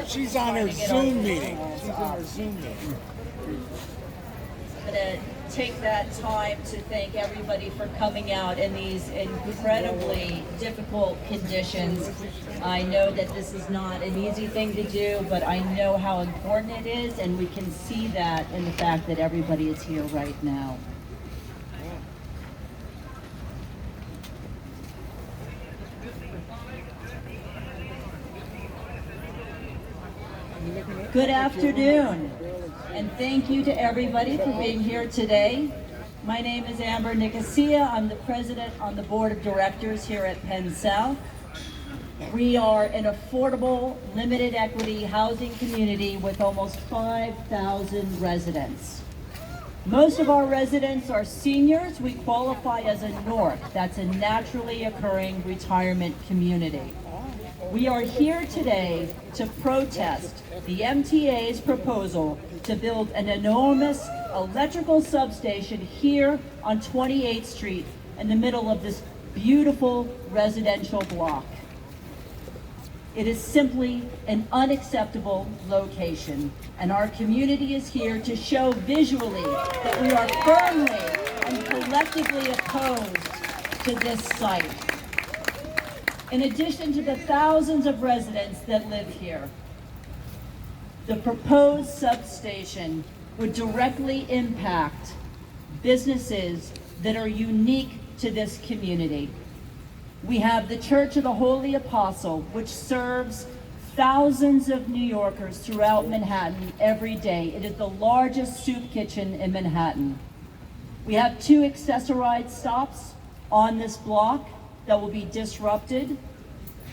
She's on her Zoom meeting. She's on her Zoom meeting. I'm going to take that time to thank everybody for coming out in these incredibly difficult conditions. I know that this is not an easy thing to do, but I know how important it is, and we can see that in the fact that everybody is here right now. Good afternoon, and thank you to everybody for being here today. My name is Amber Nicosia. I'm the president on the board of directors here at Penn South. We are an affordable, limited equity housing community with almost 5,000 residents. Most of our residents are seniors. We qualify as a NORC. That's a naturally occurring retirement community. We are here today to protest the MTA's proposal to build an enormous electrical substation here on 28th Street in the middle of this beautiful residential block. It is simply an unacceptable location, and our community is here to show visually that we are firmly and collectively opposed to this site. In addition to the thousands of residents that live here, the proposed substation would directly impact businesses that are unique to this community. We have the Church of the Holy Apostle, which serves thousands of New Yorkers throughout Manhattan every day. It is the largest soup kitchen in Manhattan. We have 2 accessorized stops on this block that will be disrupted.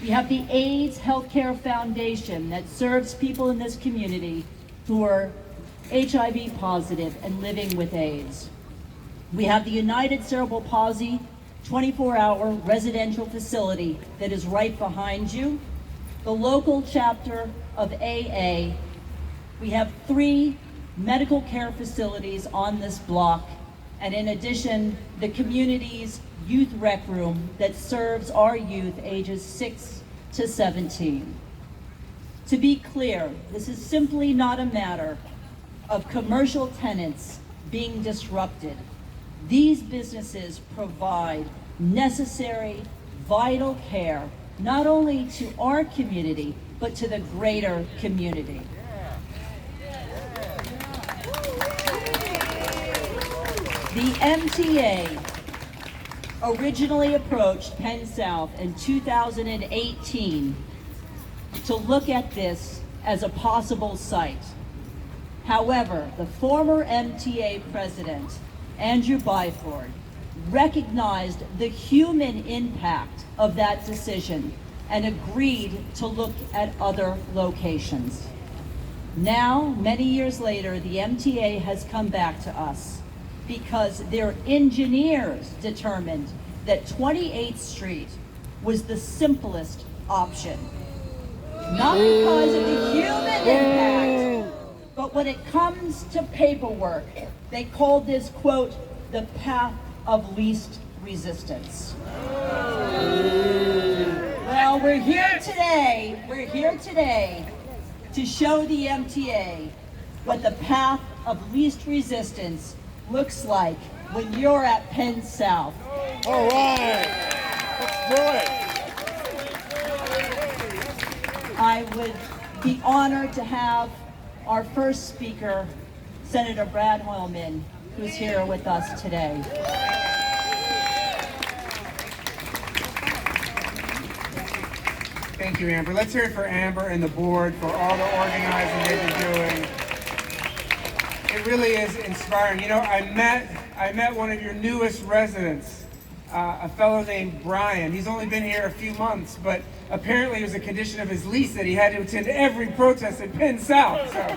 We have the AIDS Healthcare Foundation that serves people in this community who are HIV positive and living with AIDS. We have the United Cerebral Palsy 24-hour residential facility that is right behind you. The local chapter of AA. We have 3 medical care facilities on this block, and in addition, the community's youth rec room that serves our youth ages 6 to 17. To be clear, this is simply not a matter of commercial tenants being disrupted. These businesses provide necessary, vital care, not only to our community, but to the greater community. The MTA originally approached Penn South in 2018 to look at this as a possible site. However, the former MTA president, Andrew Byford, recognized the human impact of that decision and agreed to look at other locations. Now, many years later, the MTA has come back to us because their engineers determined that 28th Street was the simplest option. Not because of the human impact, but when it comes to paperwork, they called this, quote, the path of least resistance. Well, we're here today to show the MTA what the path of least resistance looks like when you're at Penn South. All right, let's do it. I would be honored to have our first speaker, Senator Brad Hoylman, who's here with us today. Thank you, Amber. Let's hear it for Amber and the board for all the organizing they've been doing. It really is inspiring. You know, I met one of your newest residents, a fellow named Brian. He's only been here a few months, but apparently it was a condition of his lease that he had to attend every protest at Penn South. So,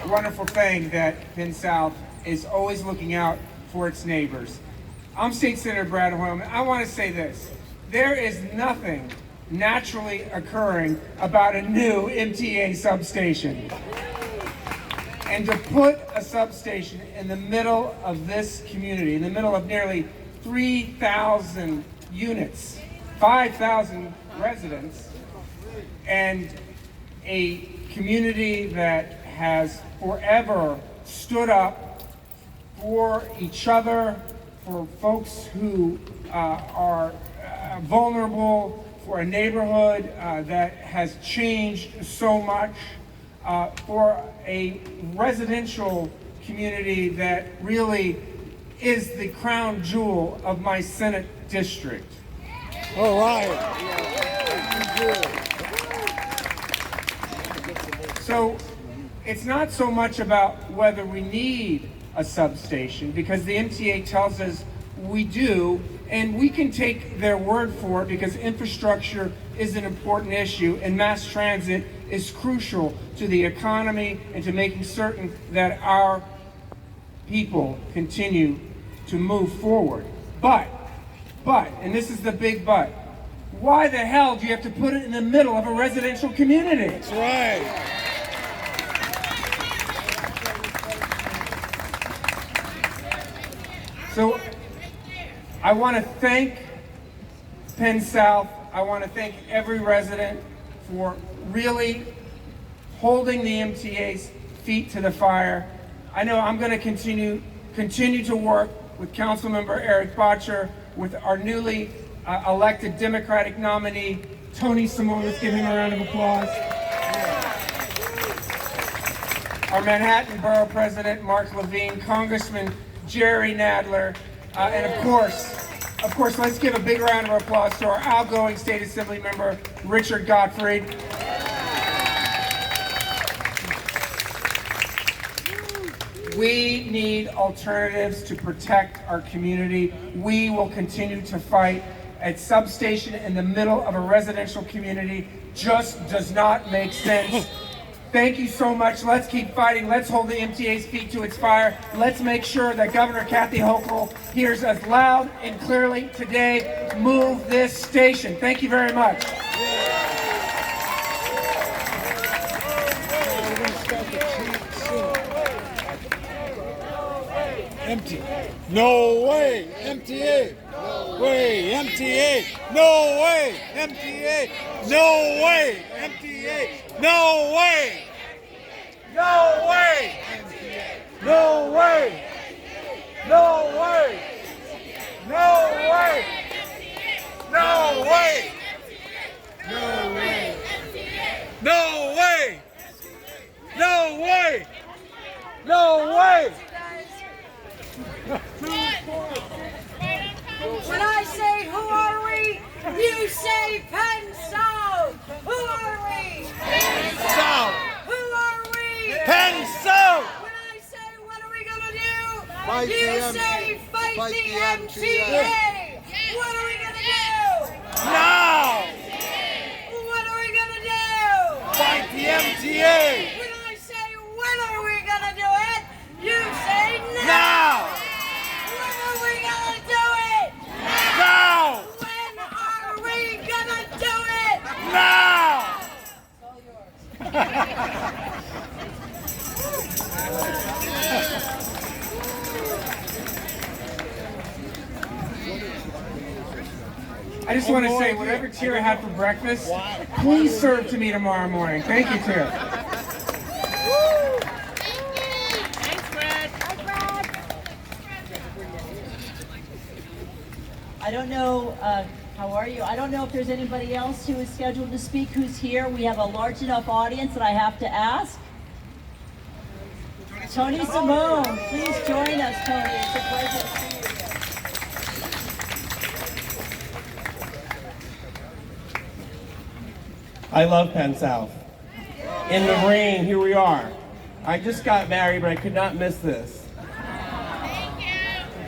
a wonderful thing that Penn South is always looking out for its neighbors. I'm State Senator Brad Hoylman. I want to say this. There is nothing naturally occurring about a new MTA substation. And to put a substation in the middle of this community, in the middle of nearly 3,000 units, 5,000 residents, and a community that has forever stood up for each other, for folks who are vulnerable, for a neighborhood that has changed so much, for a residential community that really is the crown jewel of my Senate district. All right. So it's not so much about whether we need a substation, because the MTA tells us we do, and we can take their word for it because infrastructure is an important issue and mass transit is crucial to the economy and to making certain that our people continue to move forward. But, and this is the big but, why the hell do you have to put it in the middle of a residential community? That's right. So I want to thank Penn South. I want to thank every resident for really holding the MTA's feet to the fire. I know I'm going to continue to work with Councilmember Eric Botcher, with our newly elected Democratic nominee, Tony Simone. Let's give him a round of applause. Our Manhattan Borough President, Mark Levine, Congressman Jerry Nadler, and of course, let's give a big round of applause to our outgoing State Assembly member, Richard Gottfried. We need alternatives to protect our community. We will continue to fight. At Substation in the middle of a residential community just does not make sense. Thank you so much. Let's keep fighting. Let's hold the MTA's feet to its fire. Let's make sure that Governor Kathy Hochul hears us loud and clearly today. Move this station. Thank you very much. Empty. No way, MTA. No way, MTA. No way, MTA. No way, MTA. No way. No way. No way. No way. No way. No way. No way. No way. No way. No way. When I say who are we, you say Penn South. Who are we? Penn South. Who are we? Penn South. When I say what are we gonna do, Fight you the say fight fight the the MTA. What are we gonna do? Now. What are we gonna do? Fight the MTA. When I say when are we gonna do it, you say now. Now. When are we gonna do it? Now. When are we gonna do it? Now. I just want to say, whatever Tira had for breakfast, please serve to me tomorrow morning. Thank you, Tira. I don't know, how are you? I don't know if there's anybody else who is scheduled to speak who's here. We have a large enough audience that I have to ask. Tony Simone, please join us, Tony. It's a pleasure to see you again. I love Penn South. In the rain, here we are. I just got married, but I could not miss this.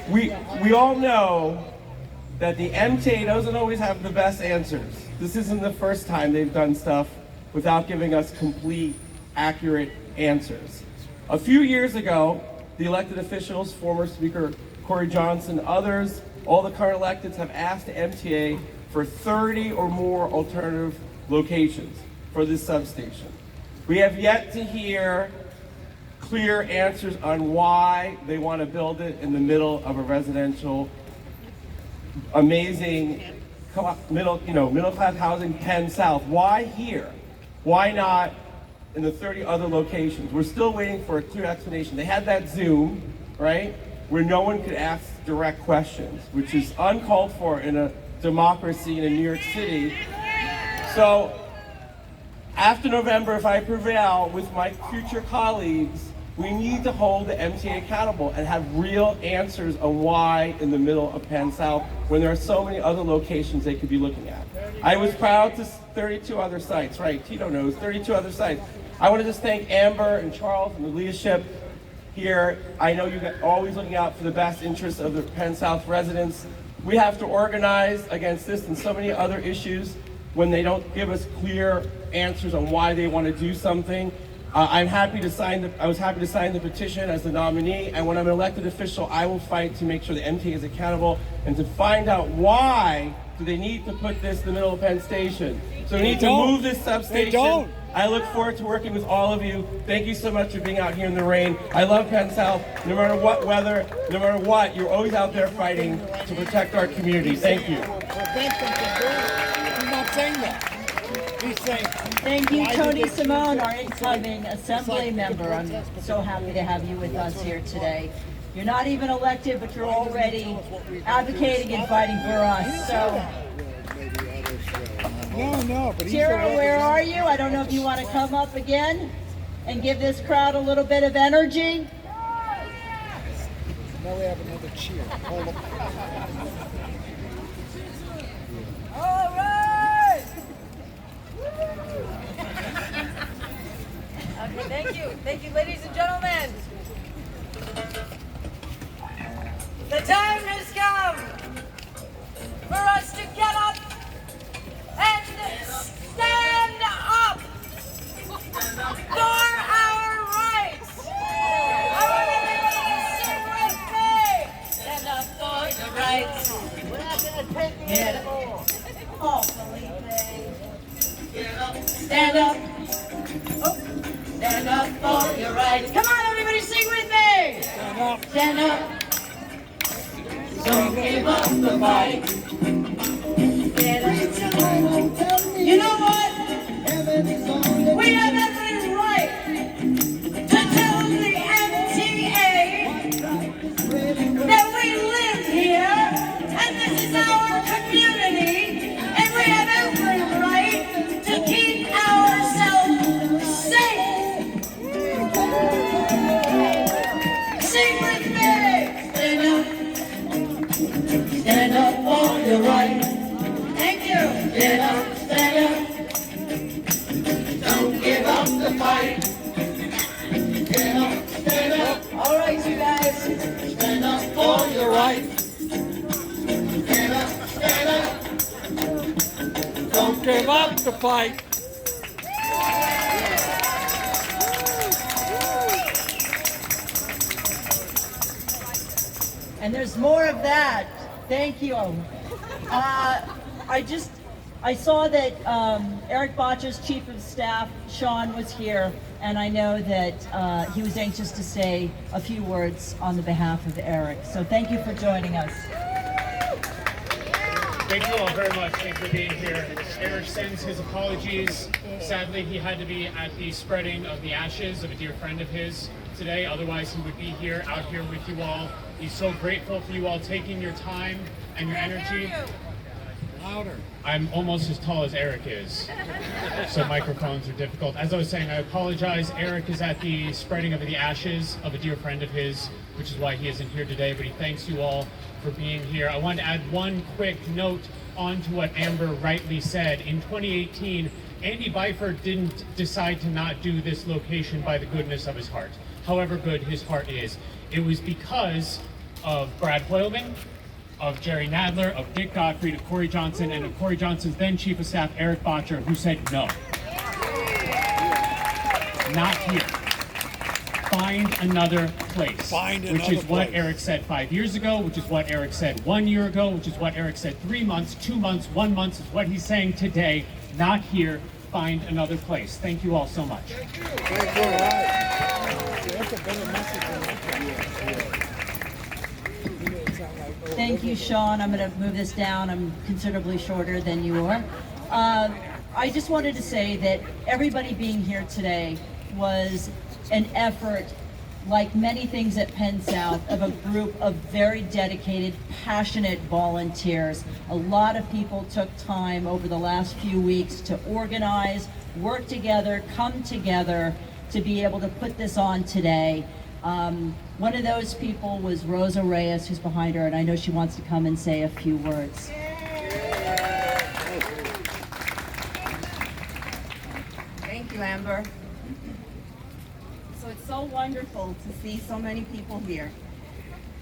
We all know that the MTA doesn't always have the best answers. This isn't the first time they've done stuff without giving us complete, accurate answers. A few years ago, the elected officials, former Speaker Corey Johnson, others, all the current electeds have asked the MTA for 30 or more alternative locations for this substation. We have yet to hear clear answers on why they want to build it in the middle of a residential, amazing middle class housing, Penn South. Why here? Why not in the 30 other locations? We're still waiting for a clear explanation. They had that Zoom, right, where no one could ask direct questions, which is uncalled for in a democracy in a New York City. So after November, if I prevail with my future colleagues, we need to hold the MTA accountable and have real answers on why in the middle of Penn South when there are so many other locations they could be looking at. I was proud to 32 other sites, right? Tito knows, 32 other sites. I want to just thank Amber and Charles and the leadership here. I know you're always looking out for the best interests of the Penn South residents. We have to organize against this and so many other issues when they don't give us clear answers on why they want to do something. I was happy to sign the petition as the nominee, and when I'm an elected official, I will fight to make sure the MTA is accountable and to find out why do they need to put this in the middle of Penn Station. So we need to move this substation. They don't. I look forward to working with all of you. Thank you so much for being out here in the rain. I love Penn South. No matter what weather, no matter what, you're always out there fighting to protect our community. Thank you. Prevent them from doing it. He's not saying that. He's saying. Thank you, why Tony did they- Simone, our incoming assembly member. I'm so happy to have you with us here today. You're not even elected, but you're already advocating and fighting for us. So, No, but he's Tara, the where are you? I don't know if you want to come up again and give this crowd a little bit of energy. Now we have another cheer. Hold up. All right. Okay, thank you, ladies and gentlemen. The time has come for us to get up and stand up for our rights. I want everybody to sing with me. Stand up for your rights. We're not going to take it anymore. Oh, Felipe. Get up. Stand up. Oh. Stand up for your rights. Come on, everybody, sing with me. Stand up. Stand up. Don't give up the fight. Get up. You know what? We have every right to tell the MTA that we live here and this is our community and we have every right to keep ourselves safe. Sing with me. Stand up. Stand up for your right. Thank you. Get up, stand up. Don't give up the fight. Get up, stand up. All right, you guys. Stand up for your right. Get up, stand up. Don't give up the fight. And there's more of that. Thank you. I saw that Eric Botcha's chief of staff, Sean, was here, and I know that he was anxious to say a few words on the behalf of Eric. So thank you for joining us. Thank you all very much. Thanks for being here. Eric sends his apologies. Sadly, he had to be at the spreading of the ashes of a dear friend of his today. Otherwise, he would be here, out here with you all. He's so grateful for you all taking your time and your energy. Louder. I'm almost as tall as Eric is, so microphones are difficult. As I was saying, I apologize. Eric is at the spreading of the ashes of a dear friend of his, which is why he isn't here today, but he thanks you all for being here. I wanted to add one quick note on to what Amber rightly said. In 2018, Andy Byford didn't decide to not do this location by the goodness of his heart, however good his heart is. It was because of Brad Hoylman, of Jerry Nadler, of Dick Gottfried, of Corey Johnson, and of Corey Johnson's then Chief of Staff, Eric Botcher, who said no. Not here. Find another place. Which is what Eric said 5 years ago, which is what Eric said 1 year ago, which is what Eric said 3 months, 2 months, 1 month, is what he's saying today. Not here. Find another place. Thank you all so much. Thank you. All right. That's a better message than that. Thank you, Sean. I'm going to move this down. I'm considerably shorter than you are. I just wanted to say that everybody being here today was an effort, like many things at Penn South, of a group of very dedicated, passionate volunteers. A lot of people took time over the last few weeks to organize, work together, come together to be able to put this on today. One of those people was Rosa Reyes, who's behind her, and I know she wants to come and say a few words. Thank you, Amber. So it's so wonderful to see so many people here,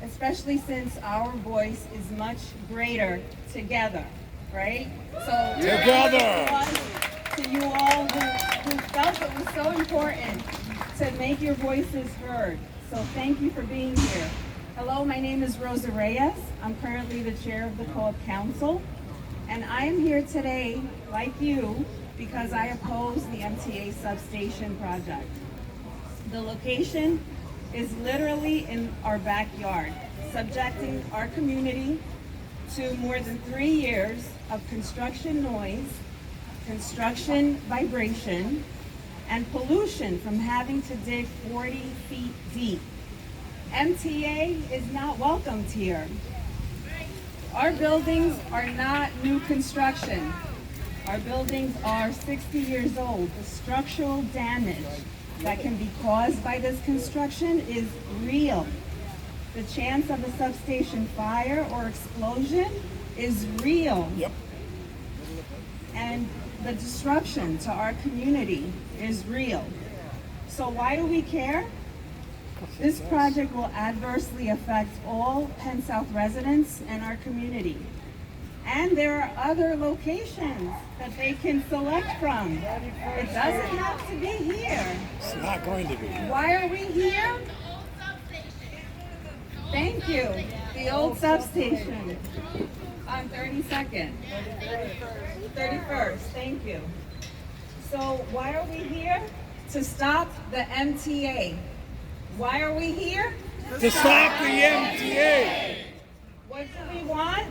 especially since our voice is much greater together, right? So together! To you all who felt it was so important to make your voices heard. So thank you for being here. Hello, my name is Rosa Reyes. I'm currently the chair of the Co-op Council. And I am here today, like you, because I oppose the MTA Substation project. The location is literally in our backyard, subjecting our community to more than 3 years of construction noise, construction vibration, and pollution from having to dig 40 feet deep. MTA is not welcomed here. Our buildings are not new construction. Our buildings are 60 years old. The structural damage that can be caused by this construction is real. The chance of a substation fire or explosion is real. Yep. And the disruption to our community is real. So why do we care? This project will adversely affect all Penn South residents and our community. And there are other locations that they can select from. It doesn't have to be here. It's not going to be. Why are we here? Thank you. The old substation on 32nd. 31st, thank you. So why are we here? To stop the MTA. Why are we here? To stop the MTA. What do we want?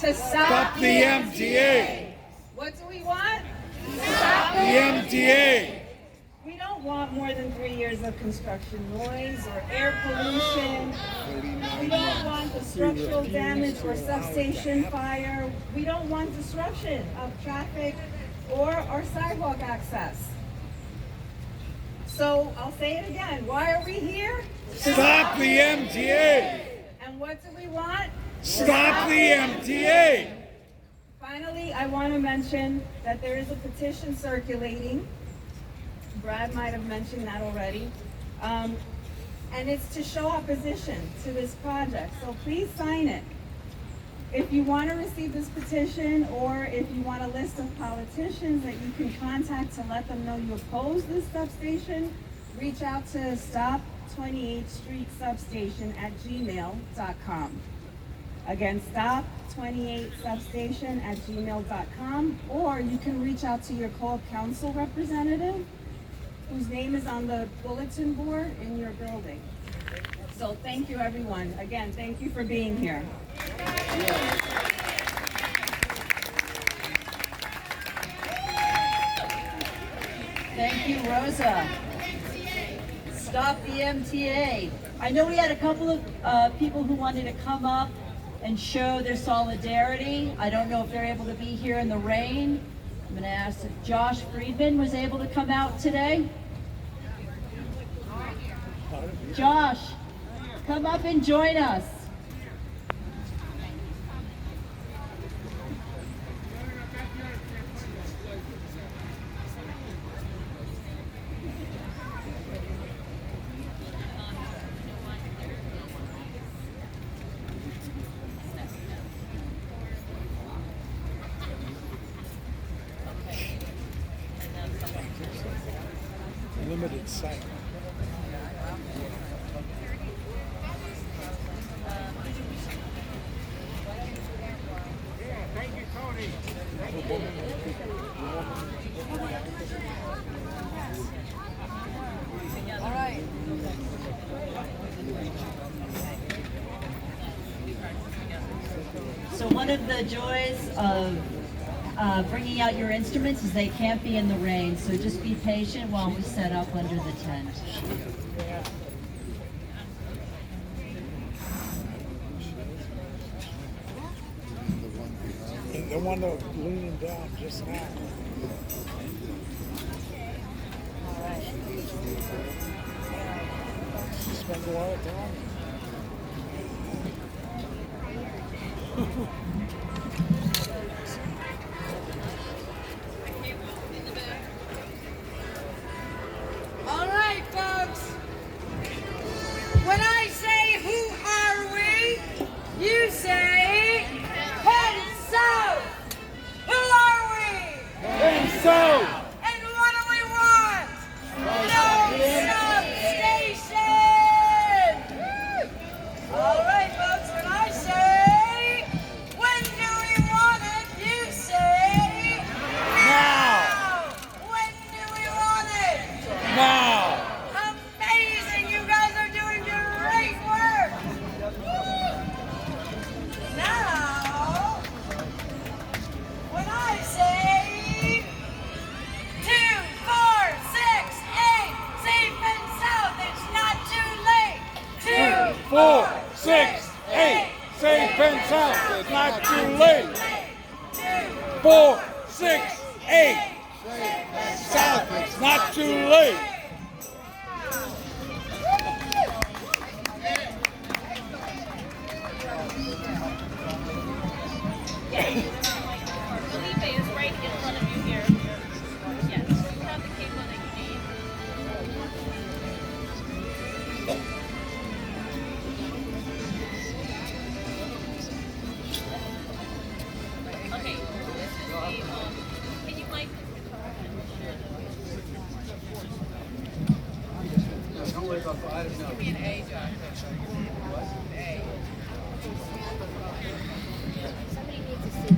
To Stop the MTA. What do we want? The MTA. We don't want more than 3 years of construction noise or air pollution. We don't want the structural damage or substation fire. We don't want disruption of traffic or our sidewalk access. So I'll say it again. Why are we here? Stop the MTA. And what do we want? Stop the MTA. Finally, I want to mention that there is a petition circulating. Brad might have mentioned that already. And it's to show opposition to this project. So please sign it. If you want to receive this petition, or if you want a list of politicians that you can contact to let them know you oppose this substation, reach out to Stop 28th Street Substation at gmail.com. Again, Stop 28th Substation at gmail.com, or you can reach out to your Co-op Council representative, whose name is on the bulletin board in your building. So thank you, everyone. Again, thank you for being here. Thank you, Rosa. Stop the MTA. I know we had a couple of people who wanted to come up and show their solidarity. I don't know if they're able to be here in the rain. I'm going to ask if Josh Friedman was able to come out today. Josh, come up and join us. Limited site. Thank you, Tony. All right. So one of the joys of bringing out your instruments as they can't be in the rain, so just be patient while we set up under the tent. The one that was leaning down just now. She spends a lot of time. All right, folks. When I say who are we, you say Penn South. Who are we? And so, And what do we want? No substation. All right, folks. When I say, when do we want it? You say now, when do we want it? now. Amazing! You guys are doing great work! Now, when I say 2, 4, 6, 8, safe and south, it's not too late! 2, 4, 6, 8, safe and sound. It's not too late. 4, 6, 8, south. It's not too late. Felipe is right in front of you here. Yes, you have the cable that you need. Okay, this is the, can you mic the guitar and Don't worry about the items now. give me an A, Josh. Somebody needs to see.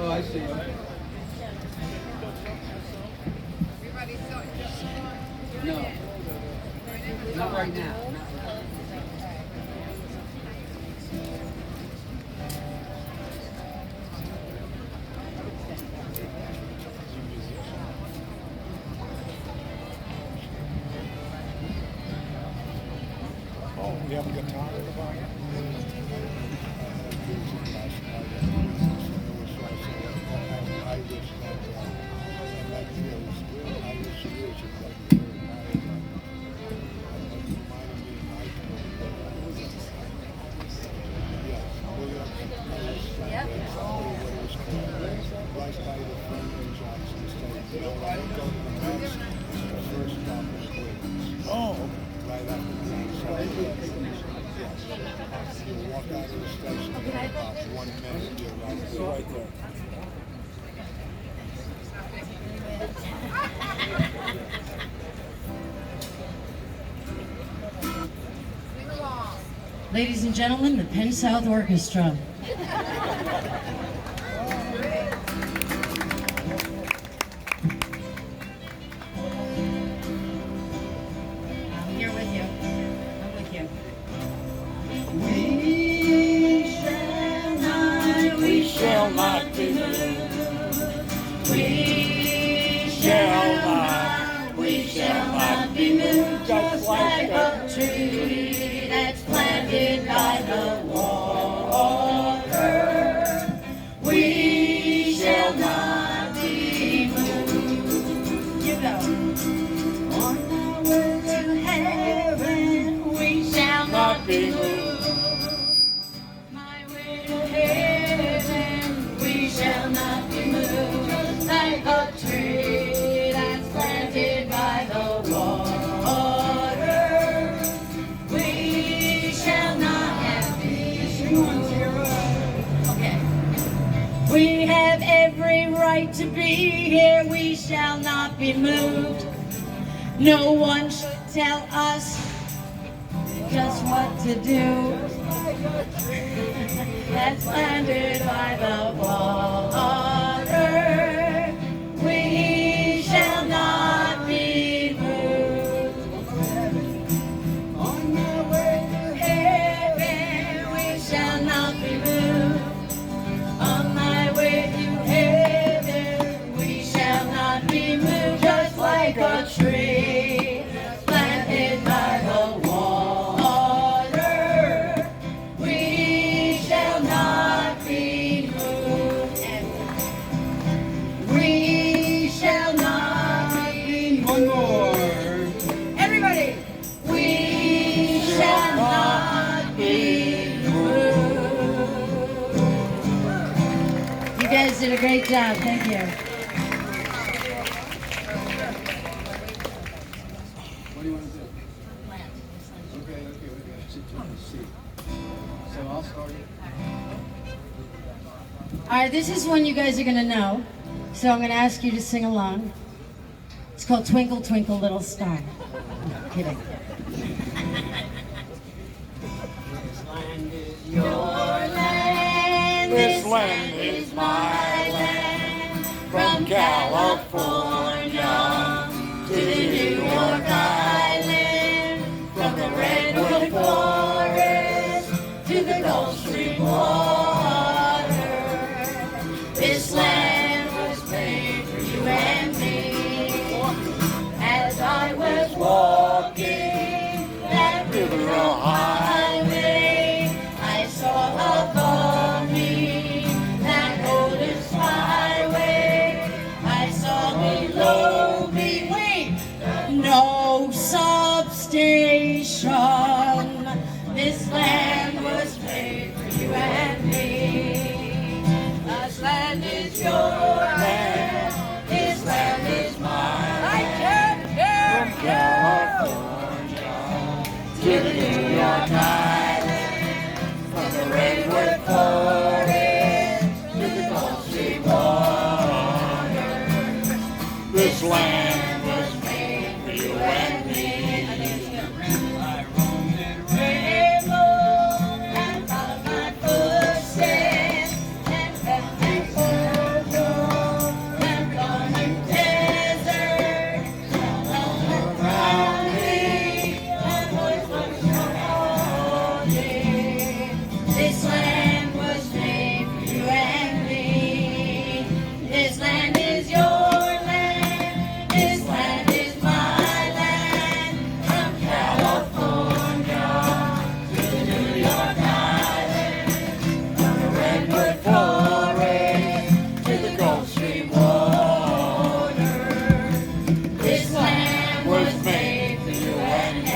Oh, I see. No. Not right now. Oh, we have a guitar in the bar. Oh, Right there. Ladies and gentlemen, the Penn South Orchestra. I'm here with you. I'm with you. We shall not be moved. We shall not be moved. Just like a tree that's planted by the water. We shall not be moved. You go. On our way to heaven, we shall not be moved. My way to heaven, we shall not be moved. Just like a tree that's planted by the water, we shall not be moved. Okay. We have every right to be here. We shall not be moved. No one should tell us just what to do. that's planted by the water. We shall not be moved. On my way to heaven, we shall not be moved. On my way to heaven, we shall not be moved. Just like a tree planted by the water, we shall not be moved. We shall not be moved. One more. Everybody, we shall not be moved. You guys did a great job. Thank you. What do you want to do? Okay. So I'll start it. All right, this is one you guys are going to know. So I'm going to ask you to sing along. It's called Twinkle, Twinkle, Little Star. No, kidding. Your land, This land is my land. From California to the New York Island. from the redwood forest to the Gulf Stream water. This land was made for you and me. As I was walking that river highway, I saw above me that golden skyway. I saw below me, wait, no substation. This land was made for you and me. This land is your land. This land is mine. From California to the New York Island. From the redwood forest to the Gulf Stream water. This land was made for you and me. Rainbow and followed my footsteps and felt the circle and gone in desert all around me and voice was calling. This land was made for you and me. This land is your land. This land is my land. From California to the New York Island, from the redwood forest to the Gulf Stream water. This land was made for you and me.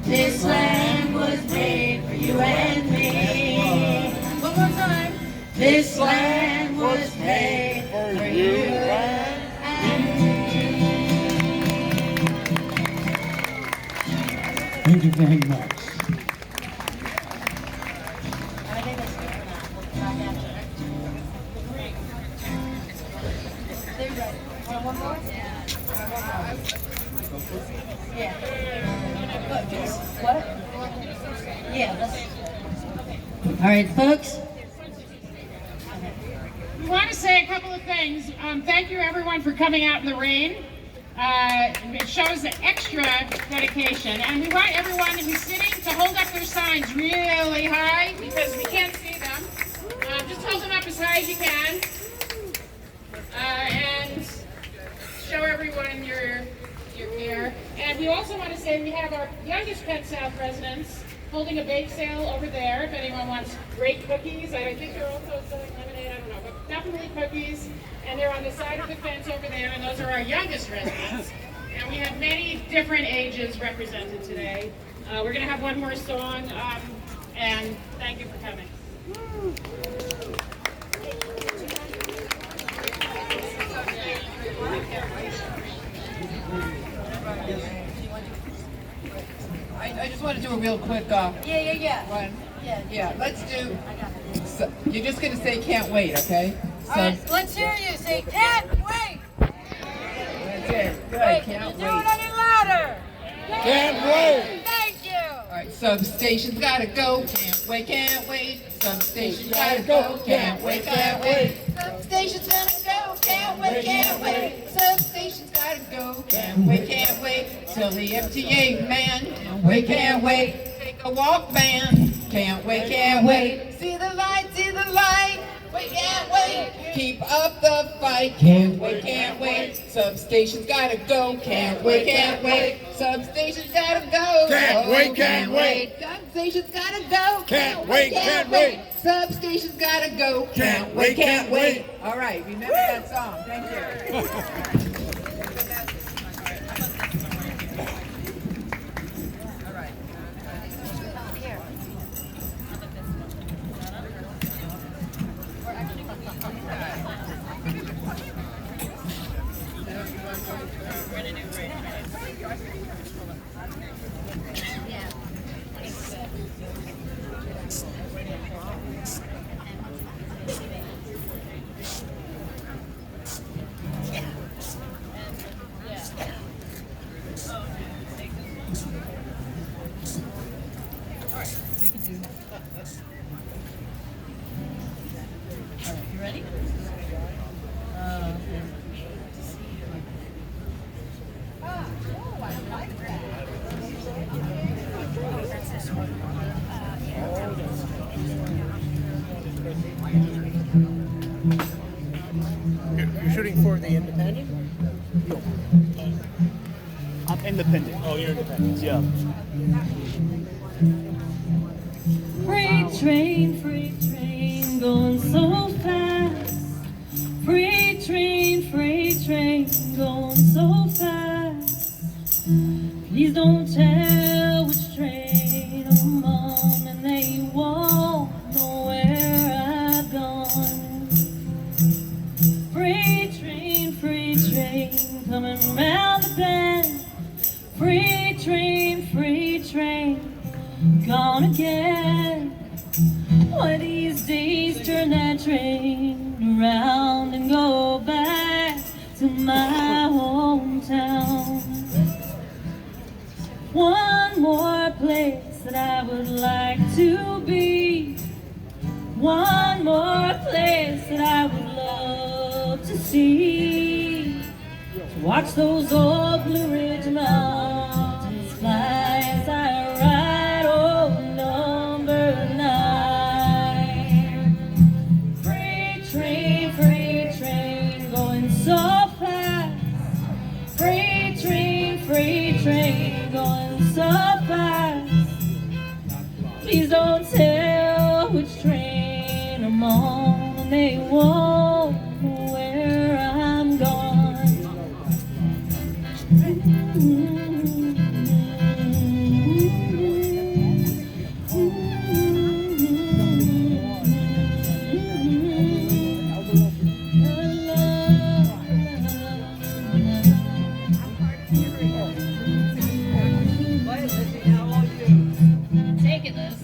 This land was made for you and me. One more time. This land was made for you and me. Thank you very much. One more? Yeah. What? Yeah, let's. All right, folks. We want to say a couple of things. Thank you, everyone, for coming out in the rain. It shows the extra dedication. And we want everyone who's sitting to hold up their signs really high because we can't see them. Just hold them up as high as you can. And show everyone your care. And we also want to say we have our youngest Penn South residents holding a bake sale over there. If anyone wants great cookies, I think they're also selling lemonade, I don't know, but definitely cookies. And they're on the side of the fence over there, and those are our youngest residents. And we have many different ages represented today. We're going to have one more song, and thank you for coming. I just want to do a real quick one. Yeah, let's do. So, you're just going to say can't wait, okay? So, All right, let's hear you say can't wait. That's it. Good. Wait, Can't can you wait. do it any louder? Can't wait. Thank you. All right. right, substation's gotta go, can't wait, can't wait. Substation's gotta go, can't wait, can't wait. Substation's gonna go, can't wait, can't wait. Substation's gotta go, can't wait, till the MTA man. Can't wait, can't wait. Take a walk, man. Can't wait, can't wait. See the light, see the light. Wait, can't wait. Keep up the fight. Can't wait, can't wait. Substation's gotta go. Can't wait, can't wait. Substation's gotta go. Can't wait, can't wait. Substation's gotta go. Can't wait, can't wait. Substation's gotta go. Can't wait, can't wait. All right, remember that song. Thank you. You ready? You're shooting for the independent? No. I'm independent. Oh, you're independent. Yeah. Free train, going so fast. Free train, going so fast. Please don't tell which train I'm on, and they won't know where I've gone. Free train, coming round the bend. Free train, gone again. One of these days, turn that train around and go back to my hometown. One more place that I would like to be. One more place that I would love to see. To watch those old Blue Ridge Mountains fly as I ride old number 9. Free train, going so fast. Free train, going so fast. Please don't tell which train I'm on, and they won't know where I'm gone. Take it, Liz.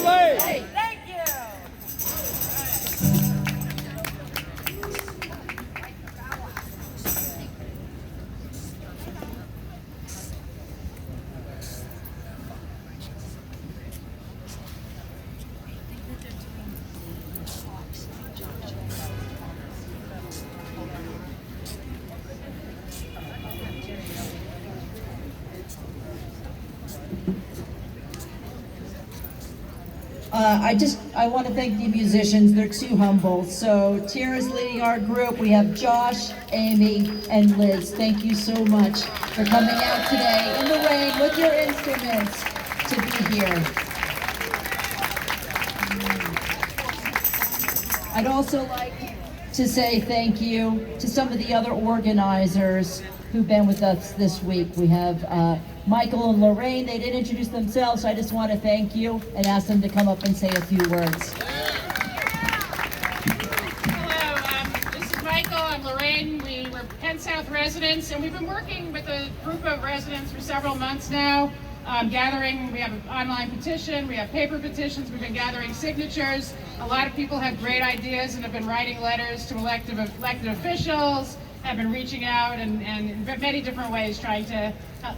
late. Thank you. I want to thank the musicians. They're too humble. So Tara's leading our group. We have Josh, Amy, and Liz. Thank you so much for coming out today in the rain with your instruments to be here. I'd also like to say thank you to some of the other organizers who've been with us this week. We have Michael and Lorraine. They didn't introduce themselves, so I just want to thank you and ask them to come up and say a few words. Hello, this is Michael. I'm Lorraine. We're Penn South residents, and we've been working with a group of residents for several months now. Gathering, we have an online petition, we have paper petitions, we've been gathering signatures. A lot of people have great ideas and have been writing letters to elected officials, have been reaching out and in many different ways trying to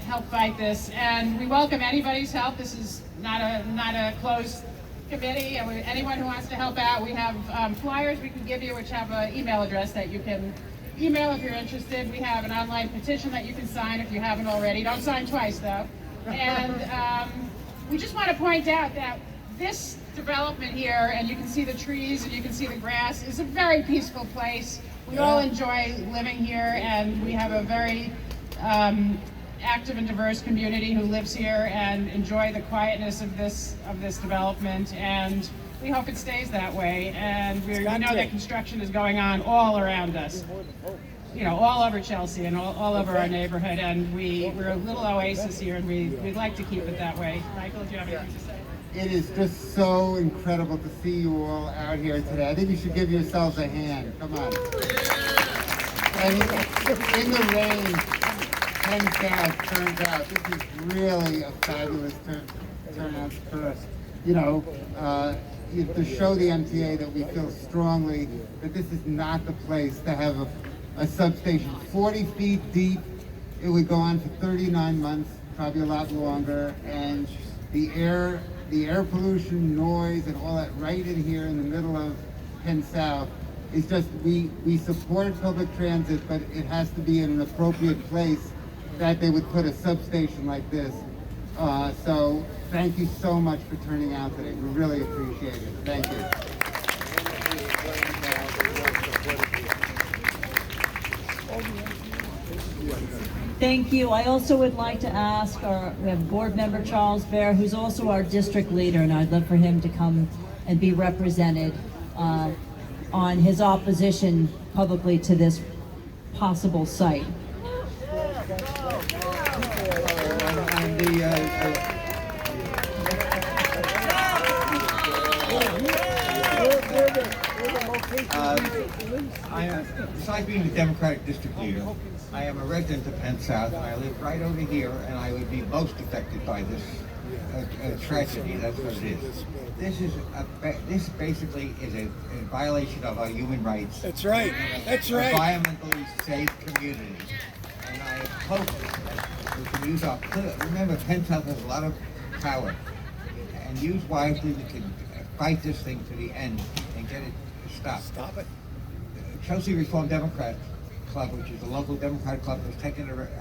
help fight this. And we welcome anybody's help. This is not a closed committee. Anyone who wants to help out, we have flyers we can give you which have an email address that you can email if you're interested. We have an online petition that you can sign if you haven't already. Don't sign twice though. And we just want to point out that this development here, and you can see the trees and you can see the grass, is a very peaceful place. We all enjoy living here, and we have a very active and diverse community who lives here and enjoy the quietness of this development. And we hope it stays that way. And we know that construction is going on all around us. You know, all over Chelsea and all over our neighborhood, and we're a little oasis here, and we'd like to keep it that way. Michael, do you have anything to say? It is just so incredible to see you all out here today. I think you should give yourselves a hand. Come on. And in the rain, Penn South turns out this is really a fabulous turnout for us. You know, to show the MTA that we feel strongly that this is not the place to have a substation 40 feet deep. It would go on for 39 months, probably a lot longer, and the air pollution, noise, and all that right in here in the middle of Penn South is just, we support public transit, but it has to be in an appropriate place that they would put a substation like this. So thank you so much for turning out today. We really appreciate it. Thank you. Thank you. I also would like to ask we have board member Charles Bear, who's also our district leader, and I'd love for him to come and be represented on his opposition publicly to this possible site. Besides being the Democratic district leader, I am a resident of Penn South, and I live right over here, and I would be most affected by this tragedy. That's what it is. This basically is a violation of our human rights. That's right. That's right. Environmentally safe community, and I hope we can use our. Remember, Penn South has a lot of power, and use wisely. We can fight this thing to the end and get it stopped. Stop it. Chelsea Reform Democrat Club, which is a local Democratic club,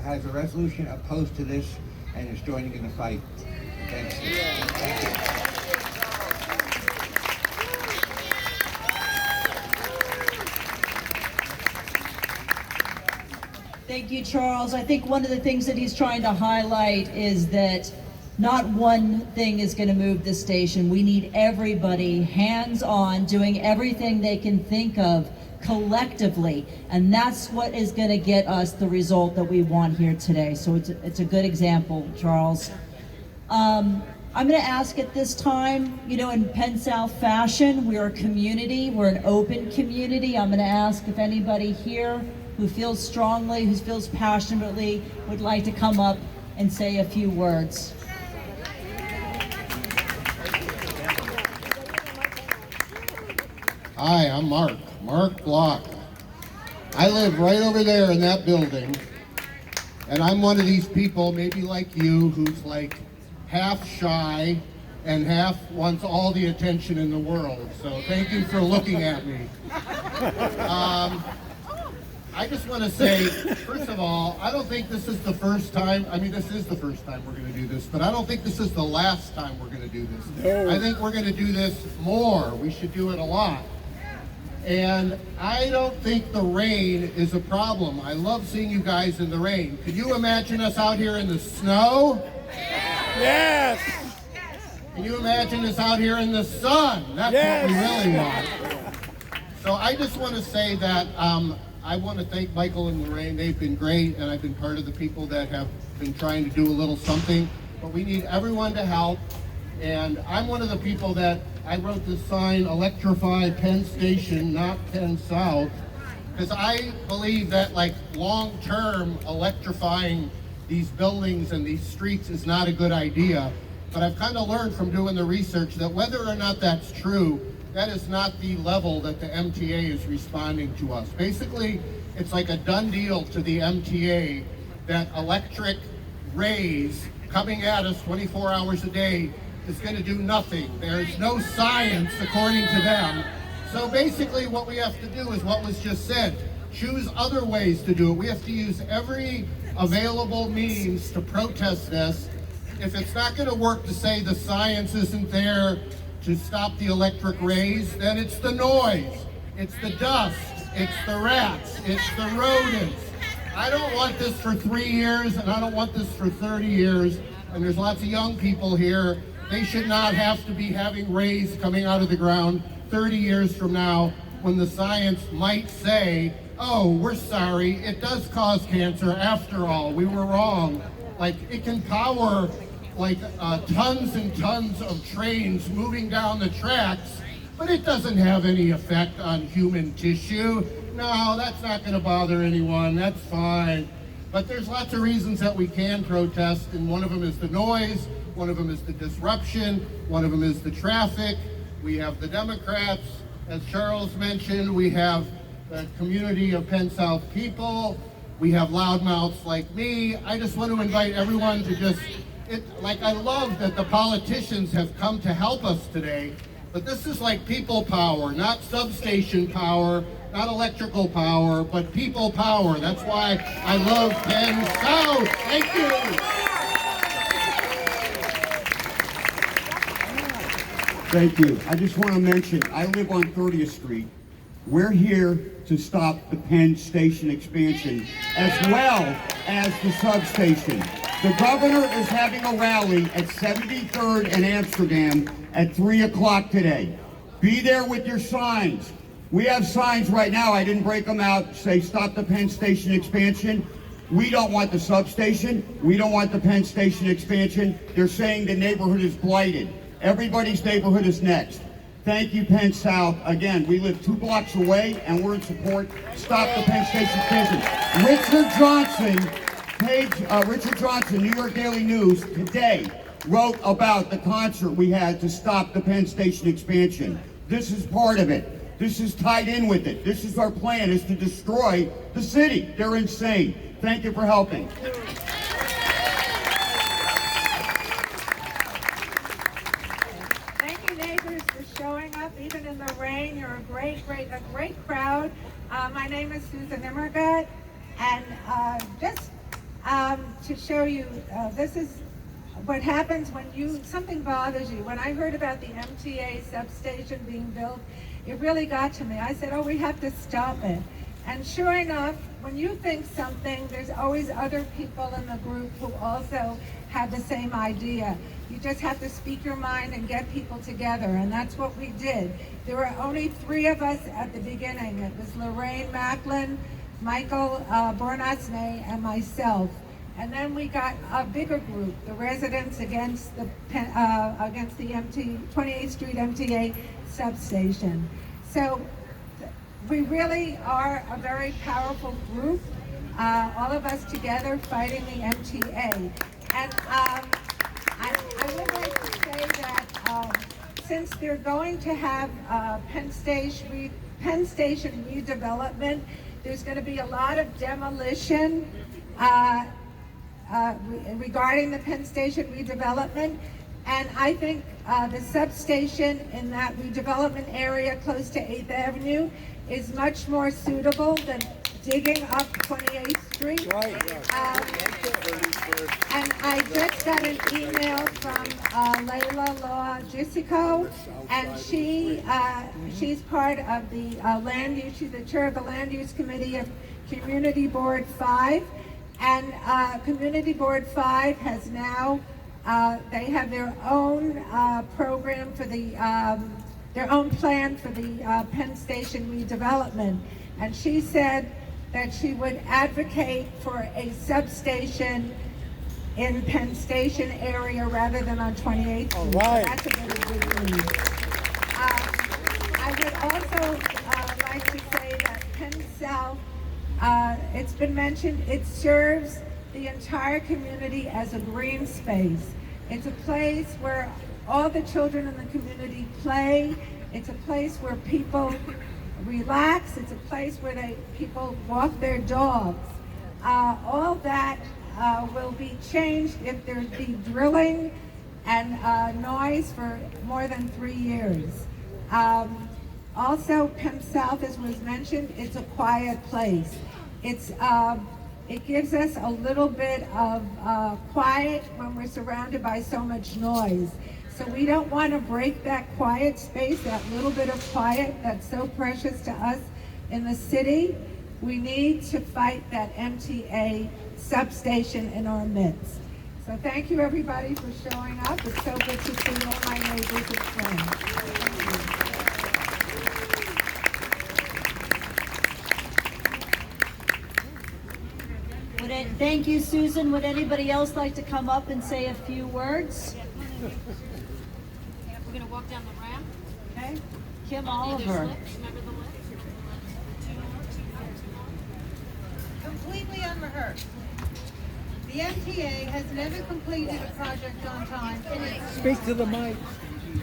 has a resolution opposed to this and is joining in the fight against it. Thank you. Thank you, Charles. I think one of the things that he's trying to highlight is that not one thing is going to move the station. We need everybody hands-on, doing everything they can think of collectively, and that's what is going to get us the result that we want here today. So it's a good example, Charles. I'm going to ask at this time, you know, in Penn South fashion, we're a community, we're an open community. I'm going to ask if anybody here who feels strongly, who feels passionately, would like to come up and say a few words. Hi, I'm Mark Block. I live right over there in that building, and I'm one of these people, maybe like you, who's like half shy and half wants all the attention in the world. So thank you for looking at me. I just want to say, first of all, I don't think this is the first time, I mean, this is the first time we're going to do this, but I don't think this is the last time we're going to do this. No. I think we're going to do this more. We should do it a lot. And I don't think the rain is a problem. I love seeing you guys in the rain. Could you imagine us out here in the snow? Yes! Can you imagine us out here in the sun? That's what we really want. So I just want to say that I want to thank Michael and Lorraine. They've been great, and I've been part of the people that have been trying to do a little something. But we need everyone to help. And I'm one of the people that I wrote this sign, electrify Penn Station, not Penn South, because I believe that like long-term electrifying these buildings and these streets is not a good idea. But I've kind of learned from doing the research that whether or not that's true, that is not the level that the MTA is responding to us. Basically, it's like a done deal to the MTA that electric rays coming at us 24 hours a day is going to do nothing. There's no science according to them. So basically what we have to do is what was just said. Choose other ways to do it. We have to use every available means to protest this. If it's not going to work to say the science isn't there to stop the electric rays, then it's the noise, it's the dust, it's the rats, it's the rodents. I don't want this for 3 years, and I don't want this for 30 years, and there's lots of young people here. They should not have to be having rays coming out of the ground 30 years from now when the science might say, oh, we're sorry, it does cause cancer after all, we were wrong. Like, it can power like tons and tons of trains moving down the tracks, but it doesn't have any effect on human tissue. No, that's not going to bother anyone, that's fine. But there's lots of reasons that we can protest, and one of them is the noise, one of them is the disruption, one of them is the traffic. We have the Democrats, as Charles mentioned, we have the community of Penn South people, we have loudmouths like me. I just want to invite everyone to just, I love that the politicians have come to help us today, but this is like people power, not substation power, not electrical power, but people power. That's why I love Penn South. Thank you. Thank you. I just want to mention, I live on 30th Street. We're here to stop the Penn Station expansion as well as the substation. The governor is having a rally at 73rd and Amsterdam at 3 o'clock today. Be there with your signs. We have signs right now, I didn't break them out, say stop the Penn Station expansion. We don't want the substation. We don't want the Penn Station expansion. They're saying the neighborhood is blighted. Everybody's neighborhood is next. Thank you, Penn South. Again, we live 2 blocks away and we're in support. Stop the Penn Station expansion. Richard Johnson, New York Daily News, today wrote about the concert we had to stop the Penn Station expansion. This is part of it. This is tied in with it. This is our plan, is to destroy the city. They're insane. Thank you for helping. Thank you, neighbors, for showing up, even in the rain. You're a great crowd. My name is Susan Immergut, and just to show you, this is what happens when something bothers you. When I heard about the MTA substation being built, it really got to me. I said, oh, we have to stop it. And sure enough, when you think something, there's always other people in the group who also have the same idea. You just have to speak your mind and get people together, and that's what we did. There were only 3 of us at the beginning. It was Lorraine Macklin, Michael Bornasne, and myself. And then we got a bigger group, the residents against the 28th Street MTA substation. So we really are a very powerful group, all of us together fighting the MTA. And I would like to say that since they're going to have Penn Station redevelopment, there's going to be a lot of demolition regarding the Penn Station redevelopment. And I think the substation in that redevelopment area close to 8th Avenue is much more suitable than digging up 28th Street. And I just got an email from Layla Law Jessico, and she's part of the land use, she's the chair of the Land Use Committee of Community Board 5. And Community Board 5 has now, they have their own program for the, their own plan for the Penn Station redevelopment. And she said that she would advocate for a substation in Penn Station area rather than on 28th. All right. So that's a very good news. I would also like to say that Penn South, it's been mentioned, it serves the entire community as a green space. It's a place where all the children in the community play. It's a place where people relax. It's a place where people walk their dogs. All that will be changed if there's be drilling and noise for more than 3 years. Also, Penn South, as was mentioned, it's a quiet place. It gives us a little bit of quiet when we're surrounded by so much noise. So we don't want to break that quiet space, that little bit of quiet that's so precious to us in the city. We need to fight that MTA substation in our midst. So thank you everybody for showing up. It's so good to see all my neighbors and friends. Thank you, Susan. Would anybody else like to come up and say a few words? We're going to walk down the ramp. Okay. Kim Oliver. Remember the lift? Completely unrehearsed. The MTA has never completed a project on time. Speak to the mic.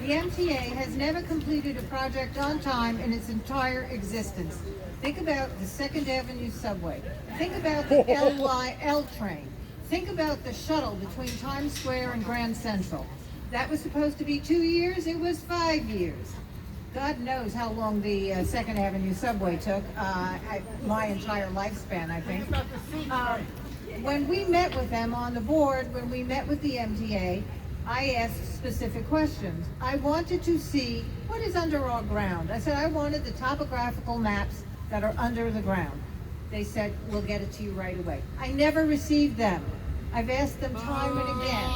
The MTA has never completed a project on time in its entire existence. Think about the 2nd Avenue subway. Think about the L train. Think about the shuttle between Times Square and Grand Central. That was supposed to be 2 years, it was 5 years. God knows how long the 2nd Avenue subway took, my entire lifespan, I think. When we met with them on the board, when we met with the MTA, I asked specific questions. I wanted to see what is under our ground. I said I wanted the topographical maps that are under the ground. They said, we'll get it to you right away. I never received them. I've asked them time and again.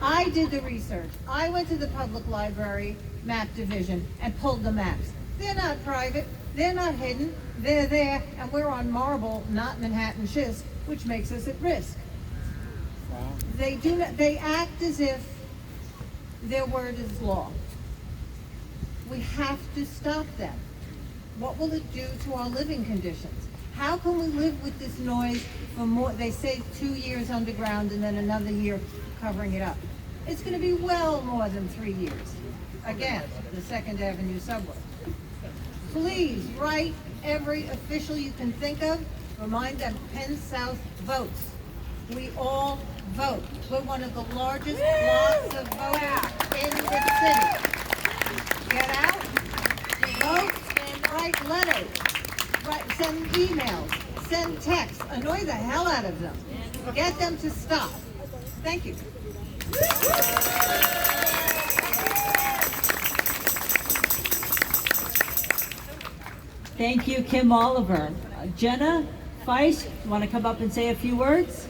I did the research. I went to the public library map division and pulled the maps. They're not private, they're not hidden, they're there, and we're on marble, not Manhattan schist, which makes us at risk. Wow. They act as if their word is law. We have to stop them. What will it do to our living conditions? How can we live with this noise for more, they say 2 years underground and then another year covering it up? It's going to be well more than 3 years. Again, the 2nd Avenue subway. Please write every official you can think of. Remind them Penn South votes. We all vote. We're one of the largest blocks of voters in the city. Get out, vote, write letters, send emails, send texts, annoy the hell out of them. Get them to stop. Thank you. Thank you, Kim Oliver. Jenna Feist, you want to come up and say a few words?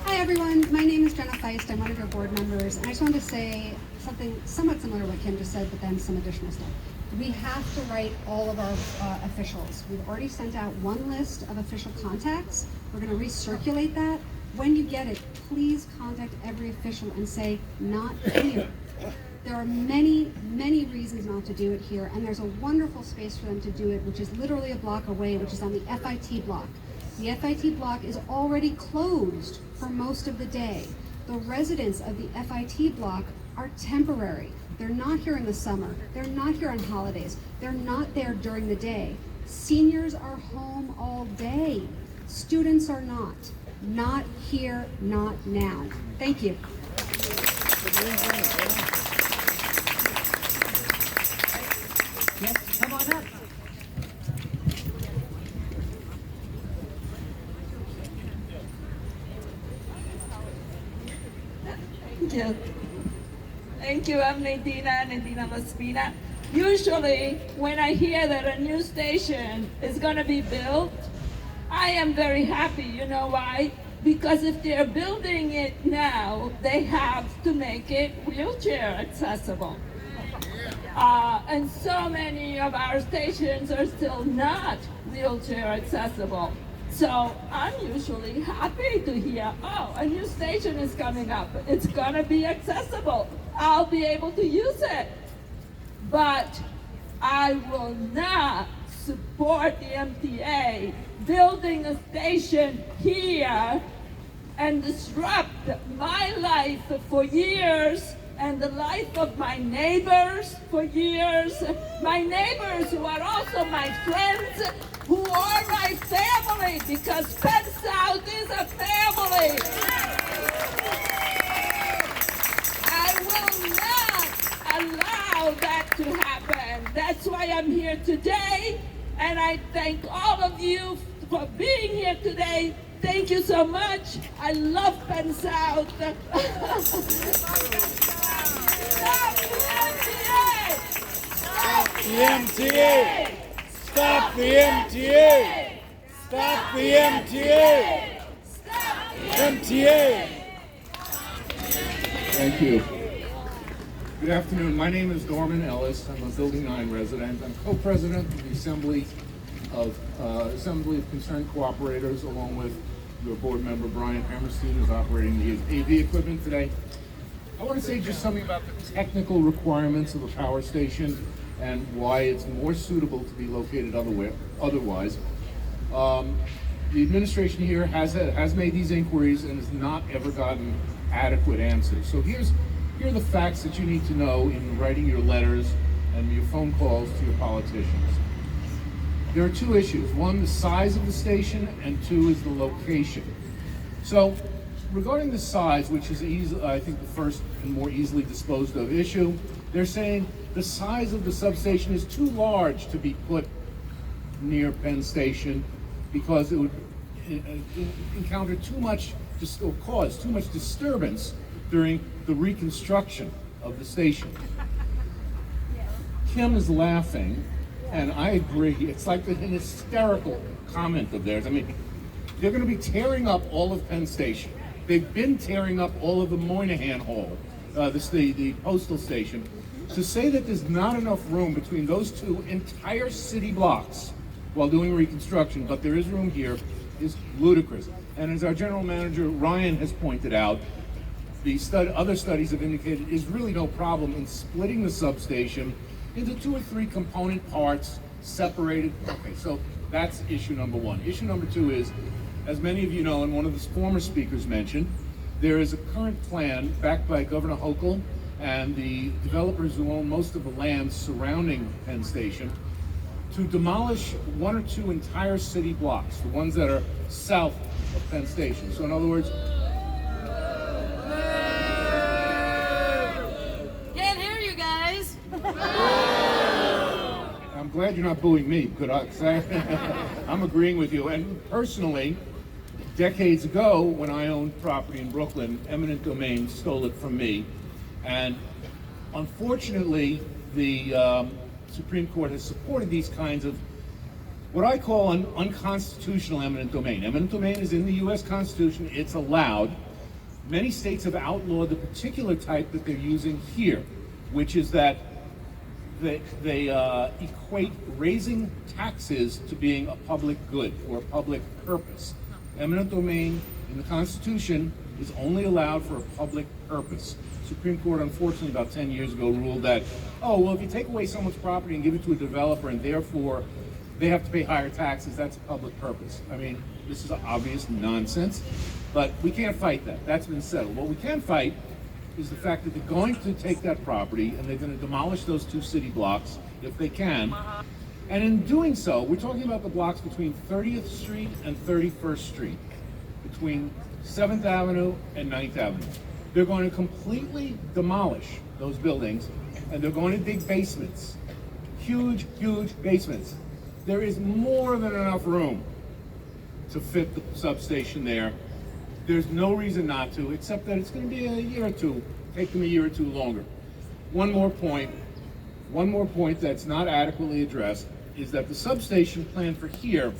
Hi everyone, my name is Jenna Feist. I'm one of your board members, and I just wanted to say something somewhat similar to what Kim just said, but then some additional stuff. We have to write all of our officials. We've already sent out one list of official contacts. We're going to recirculate that. When you get it, please contact every official and say, not here. There are many, many reasons not to do it here, and there's a wonderful space for them to do it, which is literally a block away, which is on the FIT block. The FIT block is already closed for most of the day. The residents of the FIT block are temporary. They're not here in the summer. They're not here on holidays. They're not there during the day. Seniors are home all day. Students are not. Not here, not now. Thank you. Yes, come on up. Thank you. Thank you. I'm Nadina Laspina. Usually, when I hear that a new station is going to be built, I am very happy. You know why? Because if they're building it now, they have to make it wheelchair accessible. And so many of our stations are still not wheelchair accessible. So I'm usually happy to hear, oh, a new station is coming up. It's gonna be accessible. I'll be able to use it. But I will not support the MTA building a station here and disrupt my life for years and the life of my neighbors for years. My neighbors who are also my friends, who are my family, because Penn South is a family. I will not allow that to happen. That's why I'm here today, and I thank all of you for being here today. Thank you so much. I love Penn South. Stop the MTA! Stop the MTA! Stop the MTA! Stop the MTA! Thank you. Good afternoon. My name is Norman Ellis. I'm a Building 9 resident. I'm co-president of the Assembly of Concerned Cooperators, along with your board member Brian Hammerstein, who's operating the AV equipment today. I want to say just something about the technical requirements of a power station and why it's more suitable to be located otherwise. The administration here has made these inquiries and has not ever gotten adequate answers. So here are the facts that you need to know in writing your letters and your phone calls to your politicians. There are two issues. One, the size of the station, and two is the location. So regarding the size, which is I think the first and more easily disposed of issue, they're saying the size of the substation is too large to be put near Penn Station because it would encounter or cause too much disturbance during the reconstruction of the station. Kim is laughing, and I agree. It's like an hysterical comment of theirs. I mean, they're going to be tearing up all of Penn Station. They've been tearing up all of the Moynihan Hall, the postal station. To say that there's not enough room between those two entire city blocks while doing reconstruction, but there is room here, is ludicrous. And as our general manager Ryan has pointed out, other studies have indicated there's really no problem in splitting the substation into 2 or 3 component parts, separated. Okay, so that's issue number one. Issue number two is, as many of you know, and one of the former speakers mentioned, there is a current plan backed by Governor Hochul and the developers who own most of the land surrounding Penn Station to demolish 1 or 2 entire city blocks, the ones that are south of Penn Station. So in other words, Can't hear you guys. I'm glad you're not booing me, because I'm agreeing with you. And personally, decades ago, when I owned property in Brooklyn, eminent domain stole it from me. And unfortunately, the Supreme Court has supported these kinds of what I call an unconstitutional eminent domain. Eminent domain is in the U.S. Constitution. It's allowed. Many states have outlawed the particular type that they're using here, which is that they equate raising taxes to being a public good or a public purpose. Eminent domain in the Constitution is only allowed for a public purpose. Supreme Court, unfortunately, about 10 years ago ruled that, oh, well, if you take away someone's property and give it to a developer and therefore they have to pay higher taxes, that's a public purpose. I mean, this is obvious nonsense, but we can't fight that. That's been settled. What we can fight is the fact that they're going to take that property and they're going to demolish those 2 city blocks if they can. And in doing so, we're talking about the blocks between 30th Street and 31st Street, between 7th Avenue and 9th Avenue. They're going to completely demolish those buildings, and they're going to dig basements, huge, huge basements. There is more than enough room to fit the substation there. There's no reason not to, except that it's going to be a year or two, take them a year or two longer. One more point that's not adequately addressed is that the substation plan for here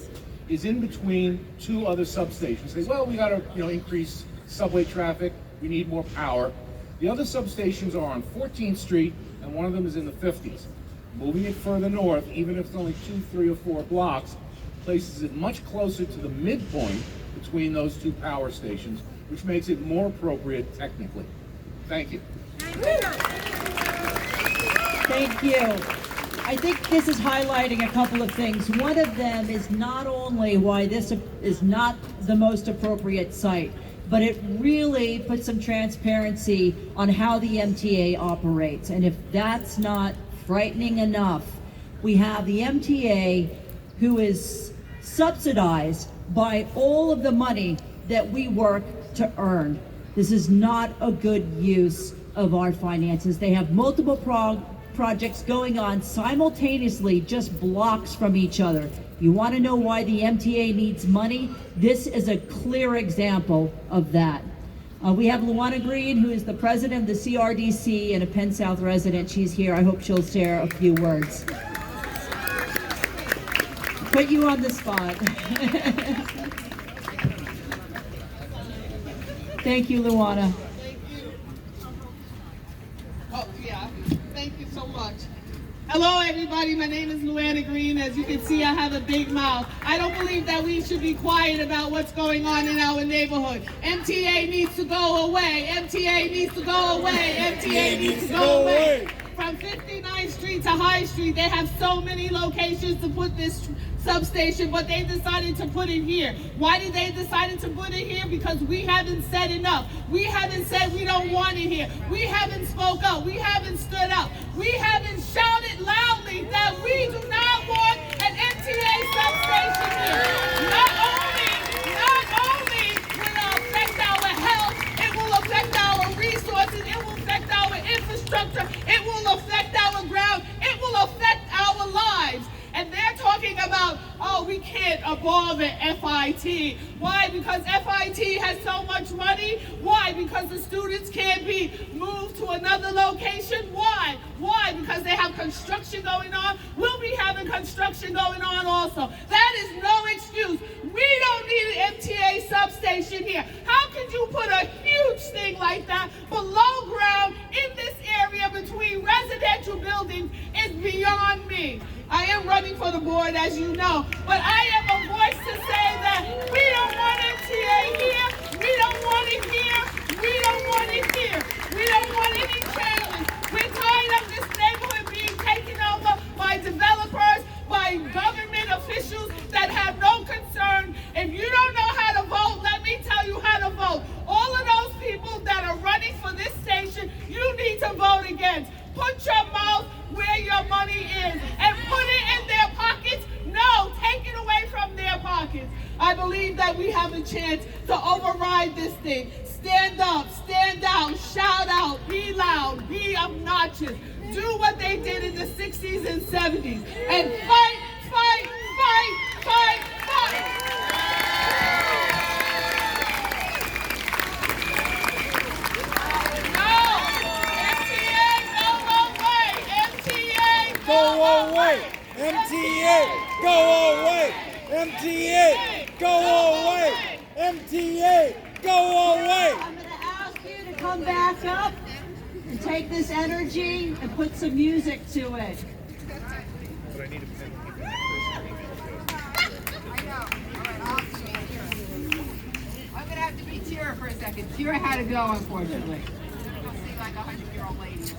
is in between 2 other substations. Say, well, we got to increase subway traffic, we need more power. The other substations are on 14th Street, and one of them is in the 50s. Moving it further north, even if it's only 2, 3, or 4 blocks, places it much closer to the midpoint between those 2 power stations, which makes it more appropriate technically. Thank you. Thank you. I think this is highlighting a couple of things. One of them is not only why this is not the most appropriate site, but it really puts some transparency on how the MTA operates. And if that's not frightening enough, we have the MTA who is subsidized by all of the money that we work to earn. This is not a good use of our finances. They have multiple projects going on simultaneously, just blocks from each other. You want to know why the MTA needs money? This is a clear example of that. We have Luana Green, who is the president of the CRDC and a Penn South resident. She's here. I hope she'll share a few words. Put you on the spot. Thank you, Luana. Oh, yeah. Thank you so much. Hello, everybody. My name is Luana Green. As you can see, I have a big mouth. I don't believe that we should be quiet about what's going on in our neighborhood. MTA needs to go away. MTA needs to go away. MTA needs to go away. From 59th Street to High Street, they have so many locations to put this substation, but they decided to put it here. Why did they decide to put it here? Because we haven't said enough. We haven't said we don't want it here. We haven't spoke up. We haven't stood up. We haven't shouted loudly that we do not want an MTA substation here. Not only will it affect our health, it will affect our resources, it will affect our infrastructure, it will affect our ground, it will affect our lives. And they're talking about, oh, we can't abolish FIT. Why? Because FIT has so much money? Why? Because the students can't be moved to another location? Why? Why? Because they have construction going on? We'll be having construction going on also. That is no excuse. We don't need an MTA substation here. How could you put a huge thing like that below ground in this area between residential buildings? Is beyond me. I am running for the board, as you know, but I am a voice to say that we don't want MTA here, we don't want it here, we don't want it here, we don't want any changes. We're tired of this neighborhood being taken over by developers, by government officials that have no concern. If you don't know how to vote, let me tell you how to vote. All of those people that are running for this station, you need to vote against. Put your mouth where your money is and put it in their pockets. No, take it away from their pockets. I believe that we have a chance to override this thing. Stand up, stand out, shout out, be loud, be obnoxious. Do what they did in the 60s and 70s and fight, fight, fight, fight, fight. Go away! MTA! Go away! MTA! Go away! MTA! Go away! I'm going to ask you to come back up and take this energy and put some music to it. But I need a pen. I'm going to have to be Tira for a second. Tira had to go, unfortunately. I'll sing like a 100-year-old lady.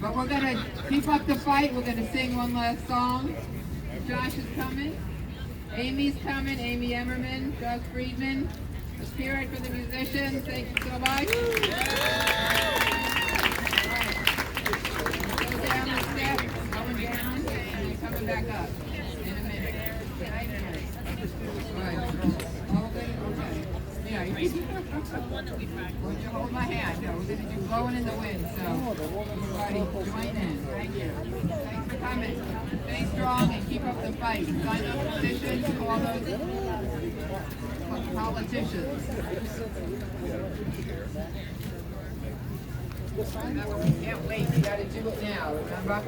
But we're going to keep up the fight. We're going to sing one last song. Josh is coming. Amy's coming. Amy Emmerman, Doug Friedman. The spirit for the musicians. Thank you so much. back up in a minute. Right here. Right. Hold it. Okay. Yeah. Would you hold my hand? No, we're going to do blowing in the wind. So, everybody, join in. Thank you. Thanks for coming. Stay strong and keep up the fight. Sign those petitions to all those politicians. Can't wait. You got to do it now. Remember?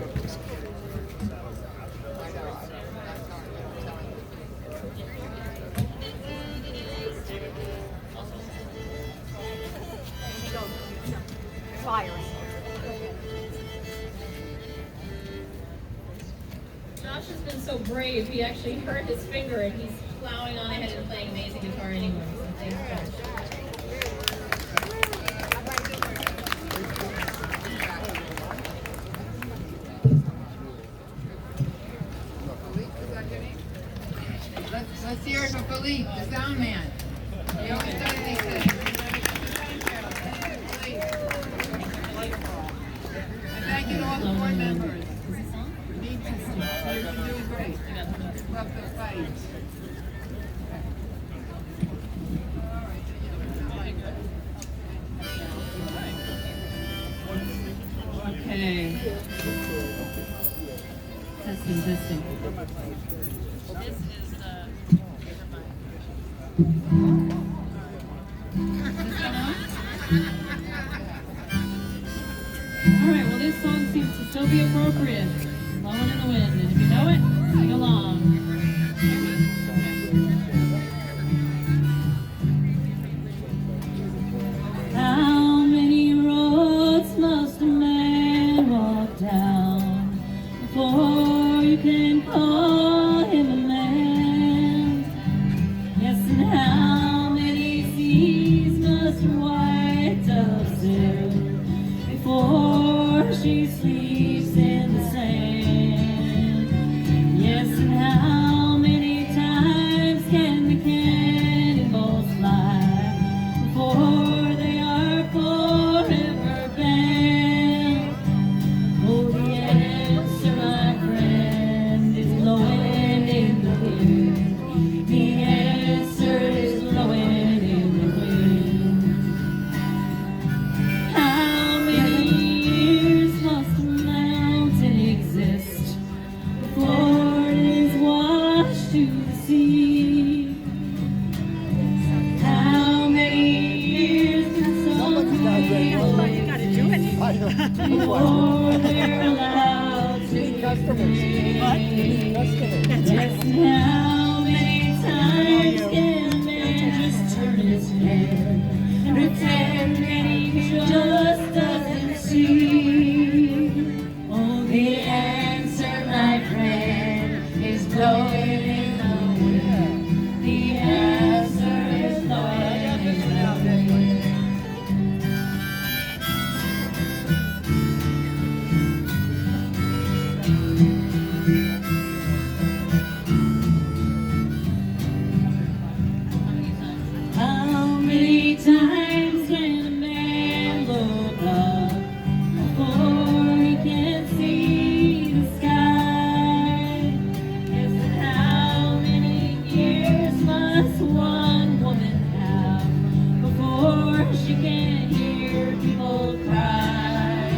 Firing. Josh has been so brave, he actually hurt his finger and he's plowing on ahead and playing amazing guitar anyway. So thanks, Josh. Let's hear it for Philippe, the sound man. He always does these things. And thank you to all the board members. You're doing great. Keep up the fight. Okay. Testing. This is the... Alright, well this song seems to still be appropriate. Blowing in the wind. And if you know it, sing along. How many roads must a man walk down before you can call him a man? Yes, and how many seas must a white dove sail before she sleeps in the sand? Yes, and how many times can the cannonballs fly before they are forever banned? Oh, the answer, my friend, is blowing in the wind. The answer is blowing in the wind. How many years must a mountain exist before it is washed to the sea? How many years can some people before they're allowed to customers? Yes, and how many times can a man just turn his head and pretend that he just doesn't see? Oh, the answer, my friend, is blowing in the wind. The answer is blowing in the wind. How many times can a man look up before he can see the sky? Yes, and how many years must one woman have before she can hear people cry?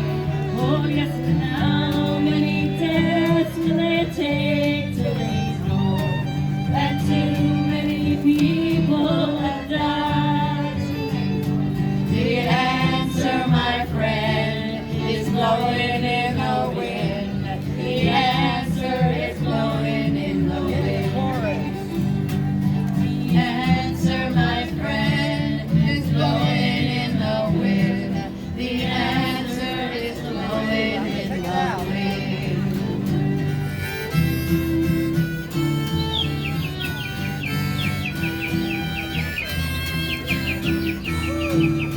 Oh, yes, and how many deaths will it take till they know that too many people have died? The answer, my friend, is blowing in the wind. The answer is blowing in the wind. The answer, my friend, is blowing in the wind. The answer is blowing in the wind. Thank you.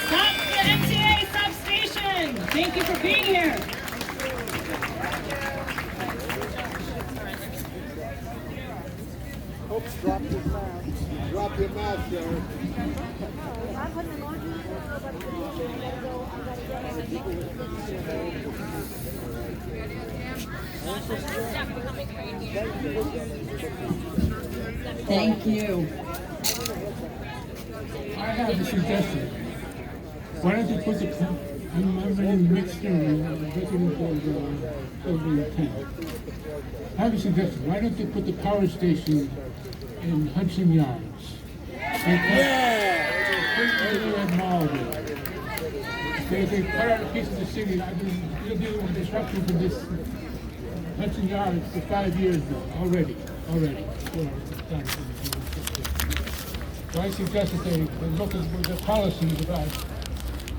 Stop the MTA Substation. Thank you for being here. Oops, drop your mask. Drop your mask, Jerry. Thank you. I have a suggestion. Why don't you put the, I'm in mixed resident of Penn. I have a suggestion. Why don't you put the power station in Hudson Yards? Yeah! They cut out a piece of the city. I've been dealing with disruption from this Hudson Yards for 5 years now, already. So I suggest that they look at the policies about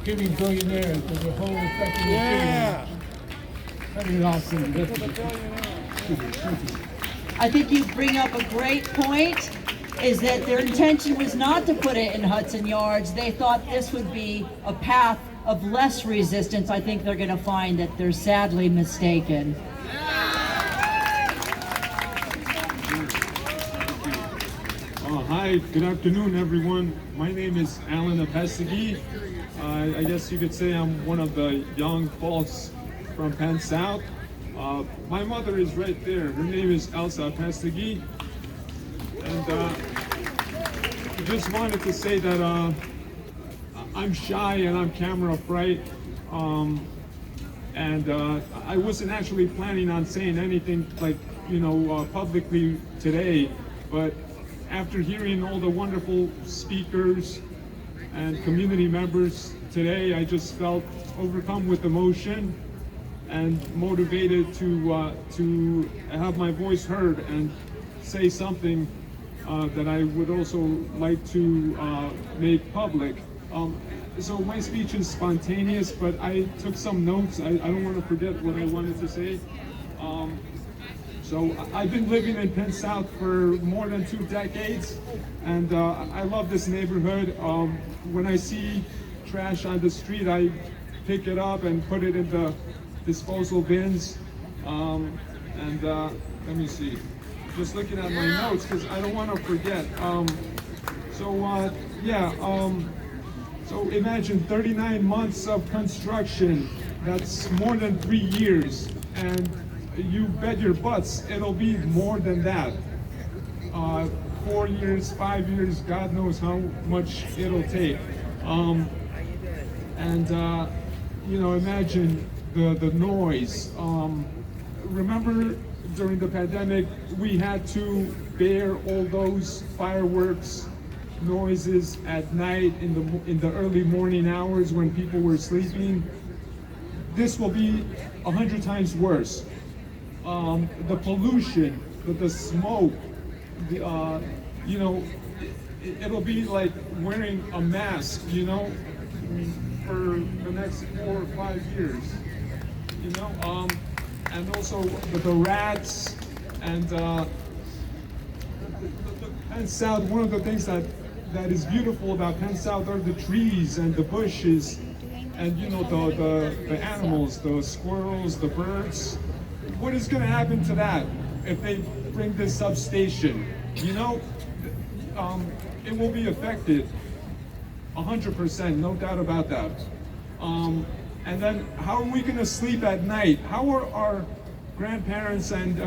giving billionaires the whole effect of the city. Cutting it off from the I think you bring up a great point, is that their intention was not to put it in Hudson Yards. They thought this would be a path of less resistance. I think they're going to find that they're sadly mistaken. Hi, good afternoon, everyone. My name is Alan Apestegui. I guess you could say I'm one of the young folks from Penn South. My mother is right there. Her name is Elsa Apestegui. And I just wanted to say that I'm shy and I'm camera fright. And I wasn't actually planning on saying anything like, publicly today, but after hearing all the wonderful speakers and community members today, I just felt overcome with emotion and motivated to have my voice heard and say something that I would also like to make public. So my speech is spontaneous, but I took some notes. I don't want to forget what I wanted to say. So I've been living in Penn South for more than 2 decades, and I love this neighborhood. When I see trash on the street, I pick it up and put it in the disposal bins. Let me see. Just looking at my notes because I don't want to forget. So imagine 39 months of construction. That's more than 3 years, and you bet your butts it'll be more than that. 4 years, 5 years, God knows how much it'll take. Imagine the noise. Remember during the pandemic, we had to bear all those fireworks noises at night in the early morning hours when people were sleeping. This will be 100 times worse. The pollution, the smoke, it'll be like wearing a mask, for the next 4 or 5 years, and also the rats and Penn South. One of the things that is beautiful about Penn South are the trees and the bushes and the animals, the squirrels, the birds. What is going to happen to that if they bring this substation? It will be affected 100%, no doubt about that. And then how are we going to sleep at night? How are our grandparents and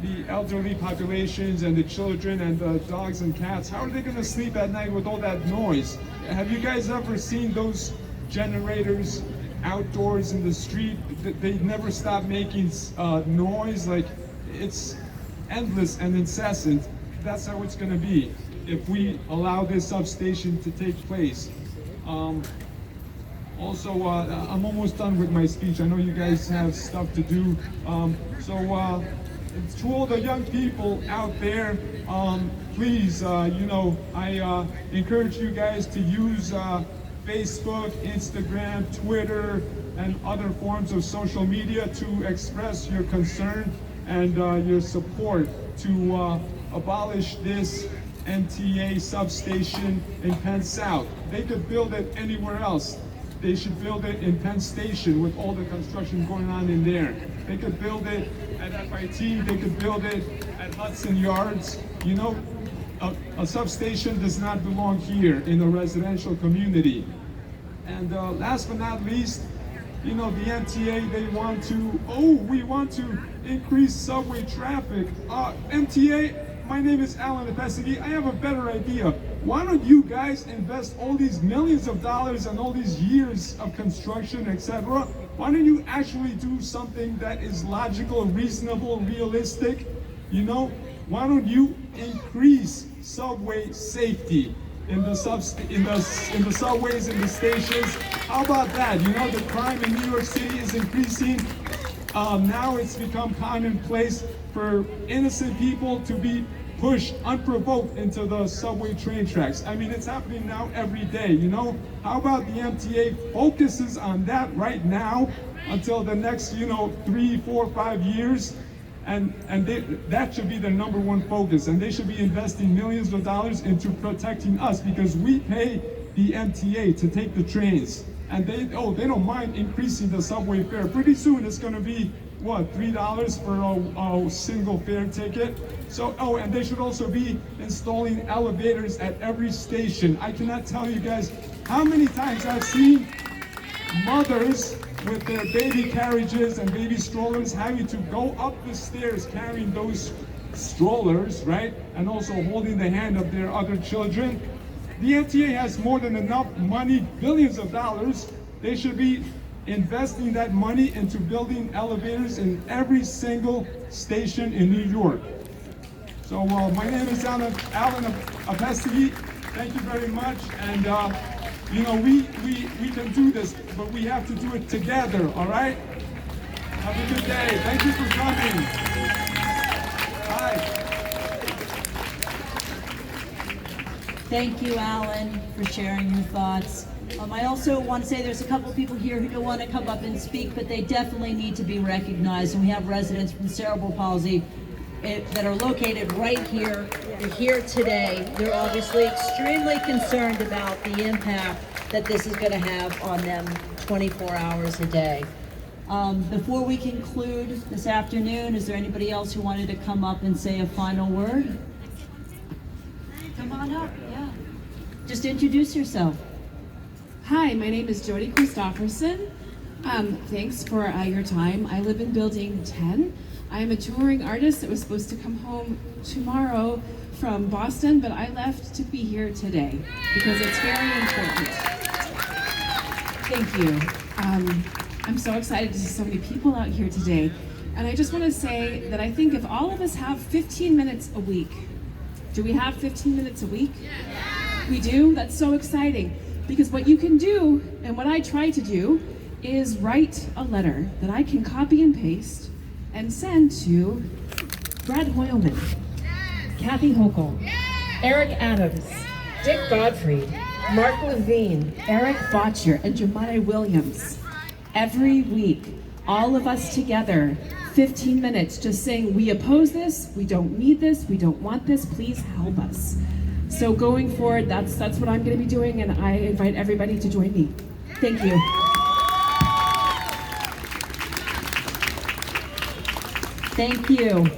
the elderly populations and the children and the dogs and cats, how are they going to sleep at night with all that noise? Have you guys ever seen those generators outdoors in the street? They never stop making noise. Like, it's endless and incessant. That's how it's going to be if we allow this substation to take place. Also, I'm almost done with my speech. I know you guys have stuff to do. To all the young people out there, please, I encourage you guys to use Facebook, Instagram, Twitter, and other forms of social media to express your concern and your support to abolish this MTA substation in Penn South. They could build it anywhere else. They should build it in Penn Station with all the construction going on in there. They could build it at FIT, they could build it at Hudson Yards. A substation does not belong here in a residential community. And last but not least, you know, the MTA, they want to, we want to increase subway traffic. MTA, my name is Alan Apesigi. I have a better idea. Why don't you guys invest all these millions of dollars and all these years of construction, etc.? Why don't you actually do something that is logical, reasonable, realistic? You know, why don't you increase subway safety in the subways, in the stations? How about that? You know, the crime in New York City is increasing. Now it's become commonplace for innocent people to be pushed unprovoked into the subway train tracks. I mean, it's happening now every day, you know? How about the MTA focuses on that right now until the next, you know, 3, 4, 5 years? And that should be the #1 focus. And they should be investing millions of dollars into protecting us, because we pay the MTA to take the trains. And they don't mind increasing the subway fare. Pretty soon it's gonna be, what, $3 for a single fare ticket? So, and they should also be installing elevators at every station. I cannot tell you guys how many times I've seen mothers with their baby carriages and baby strollers having to go up the stairs carrying those strollers, right? And also holding the hand of their other children. The MTA has more than enough money, billions of dollars. They should be investing that money into building elevators in every single station in New York. So my name is Alan Apesigi. Thank you very much. And you know, we can do this, but we have to do it together, all right? Have a good day. Thank you for coming. Bye. Thank you, Alan, for sharing your thoughts. I also want to say there's a couple people here who don't want to come up and speak, but they definitely need to be recognized. And we have residents from cerebral palsy that are located right here. They're here today. They're obviously extremely concerned about the impact that this is going to have on them 24 hours a day. Before we conclude this afternoon, is there anybody else who wanted to come up and say a final word? Come on up, yeah. Just introduce yourself. Hi, my name is Jody Christofferson. Thanks for your time. I live in building 10. I'm a touring artist that was supposed to come home tomorrow from Boston, but I left to be here today because it's very important. Thank you. I'm so excited to see so many people out here today. And I just want to say that I think if all of us have 15 minutes a week, do we have 15 minutes a week? Yeah. We do? That's so exciting. Because what you can do, and what I try to do, is write a letter that I can copy and paste and send to Brad Hoylman, Kathy Hochul, Eric Adams, Dick Godfrey, Mark Levine, Eric Botcher, and Jemai Williams. Every week, all of us together, 15 minutes, just saying, we oppose this, we don't need this, we don't want this, please help us. So going forward, that's what I'm going to be doing, and I invite everybody to join me. Thank you. Thank you.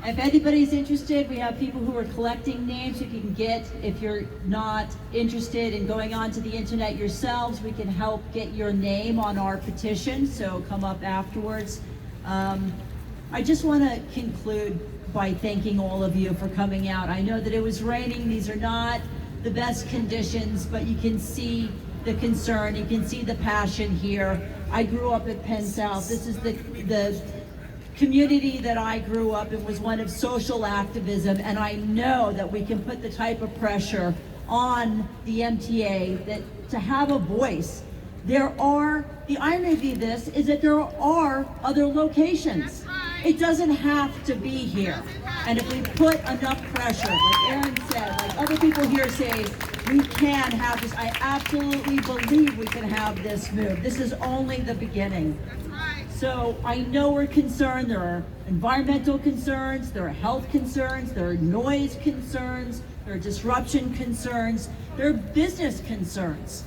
If anybody's interested, we have people who are collecting names you can get. If you're not interested in going onto the internet yourselves, we can help get your name on our petition, so come up afterwards. I just want to conclude by thanking all of you for coming out. I know that it was raining. These are not the best conditions, but you can see the concern, you can see the passion here. I grew up at Penn South. This is the community that I grew up in, was one of social activism, and I know that we can put the type of pressure on the MTA that to have a voice. The irony of this is that there are other locations. It doesn't have to be here. And if we put enough pressure, like Aaron said, like other people here say, we can have this. I absolutely believe we can have this move. This is only the beginning. So I know we're concerned. There are environmental concerns, there are health concerns, there are noise concerns, there are disruption concerns, there are business concerns.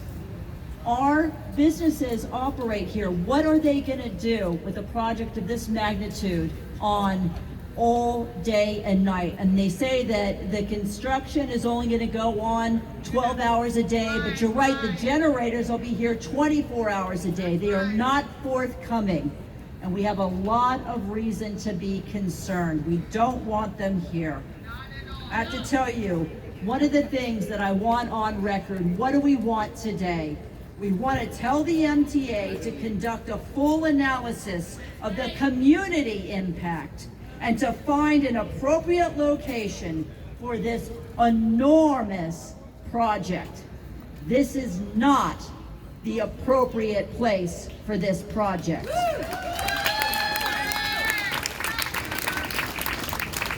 Our businesses operate here. What are they going to do with a project of this magnitude on all day and night. And they say that the construction is only going to go on 12 hours a day, but you're right, the generators will be here 24 hours a day. They are not forthcoming, and we have a lot of reason to be concerned. We don't want them here. I have to tell you, one of the things that I want on record, what do we want today? We want to tell the MTA to conduct a full analysis of the community impact and to find an appropriate location for this enormous project. This is not the appropriate place for this project.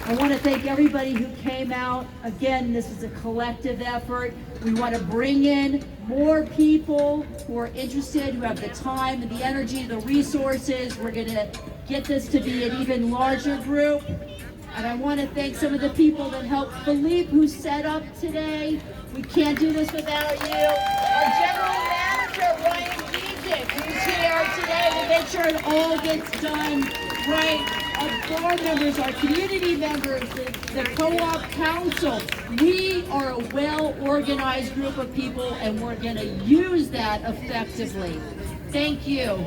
I want to thank everybody who came out. Again, this is a collective effort. We want to bring in more people who are interested, who have the time and the energy, the resources. We're going to get this to be an even larger group. And I want to thank some of the people that helped Philippe, who set up today. We can't do this without you. Our general manager, Ryan Gijic, who's here today to make sure it all gets done right. Our board members, our community members, the co-op council. We are a well-organized group of people, and we're going to use that effectively. Thank you.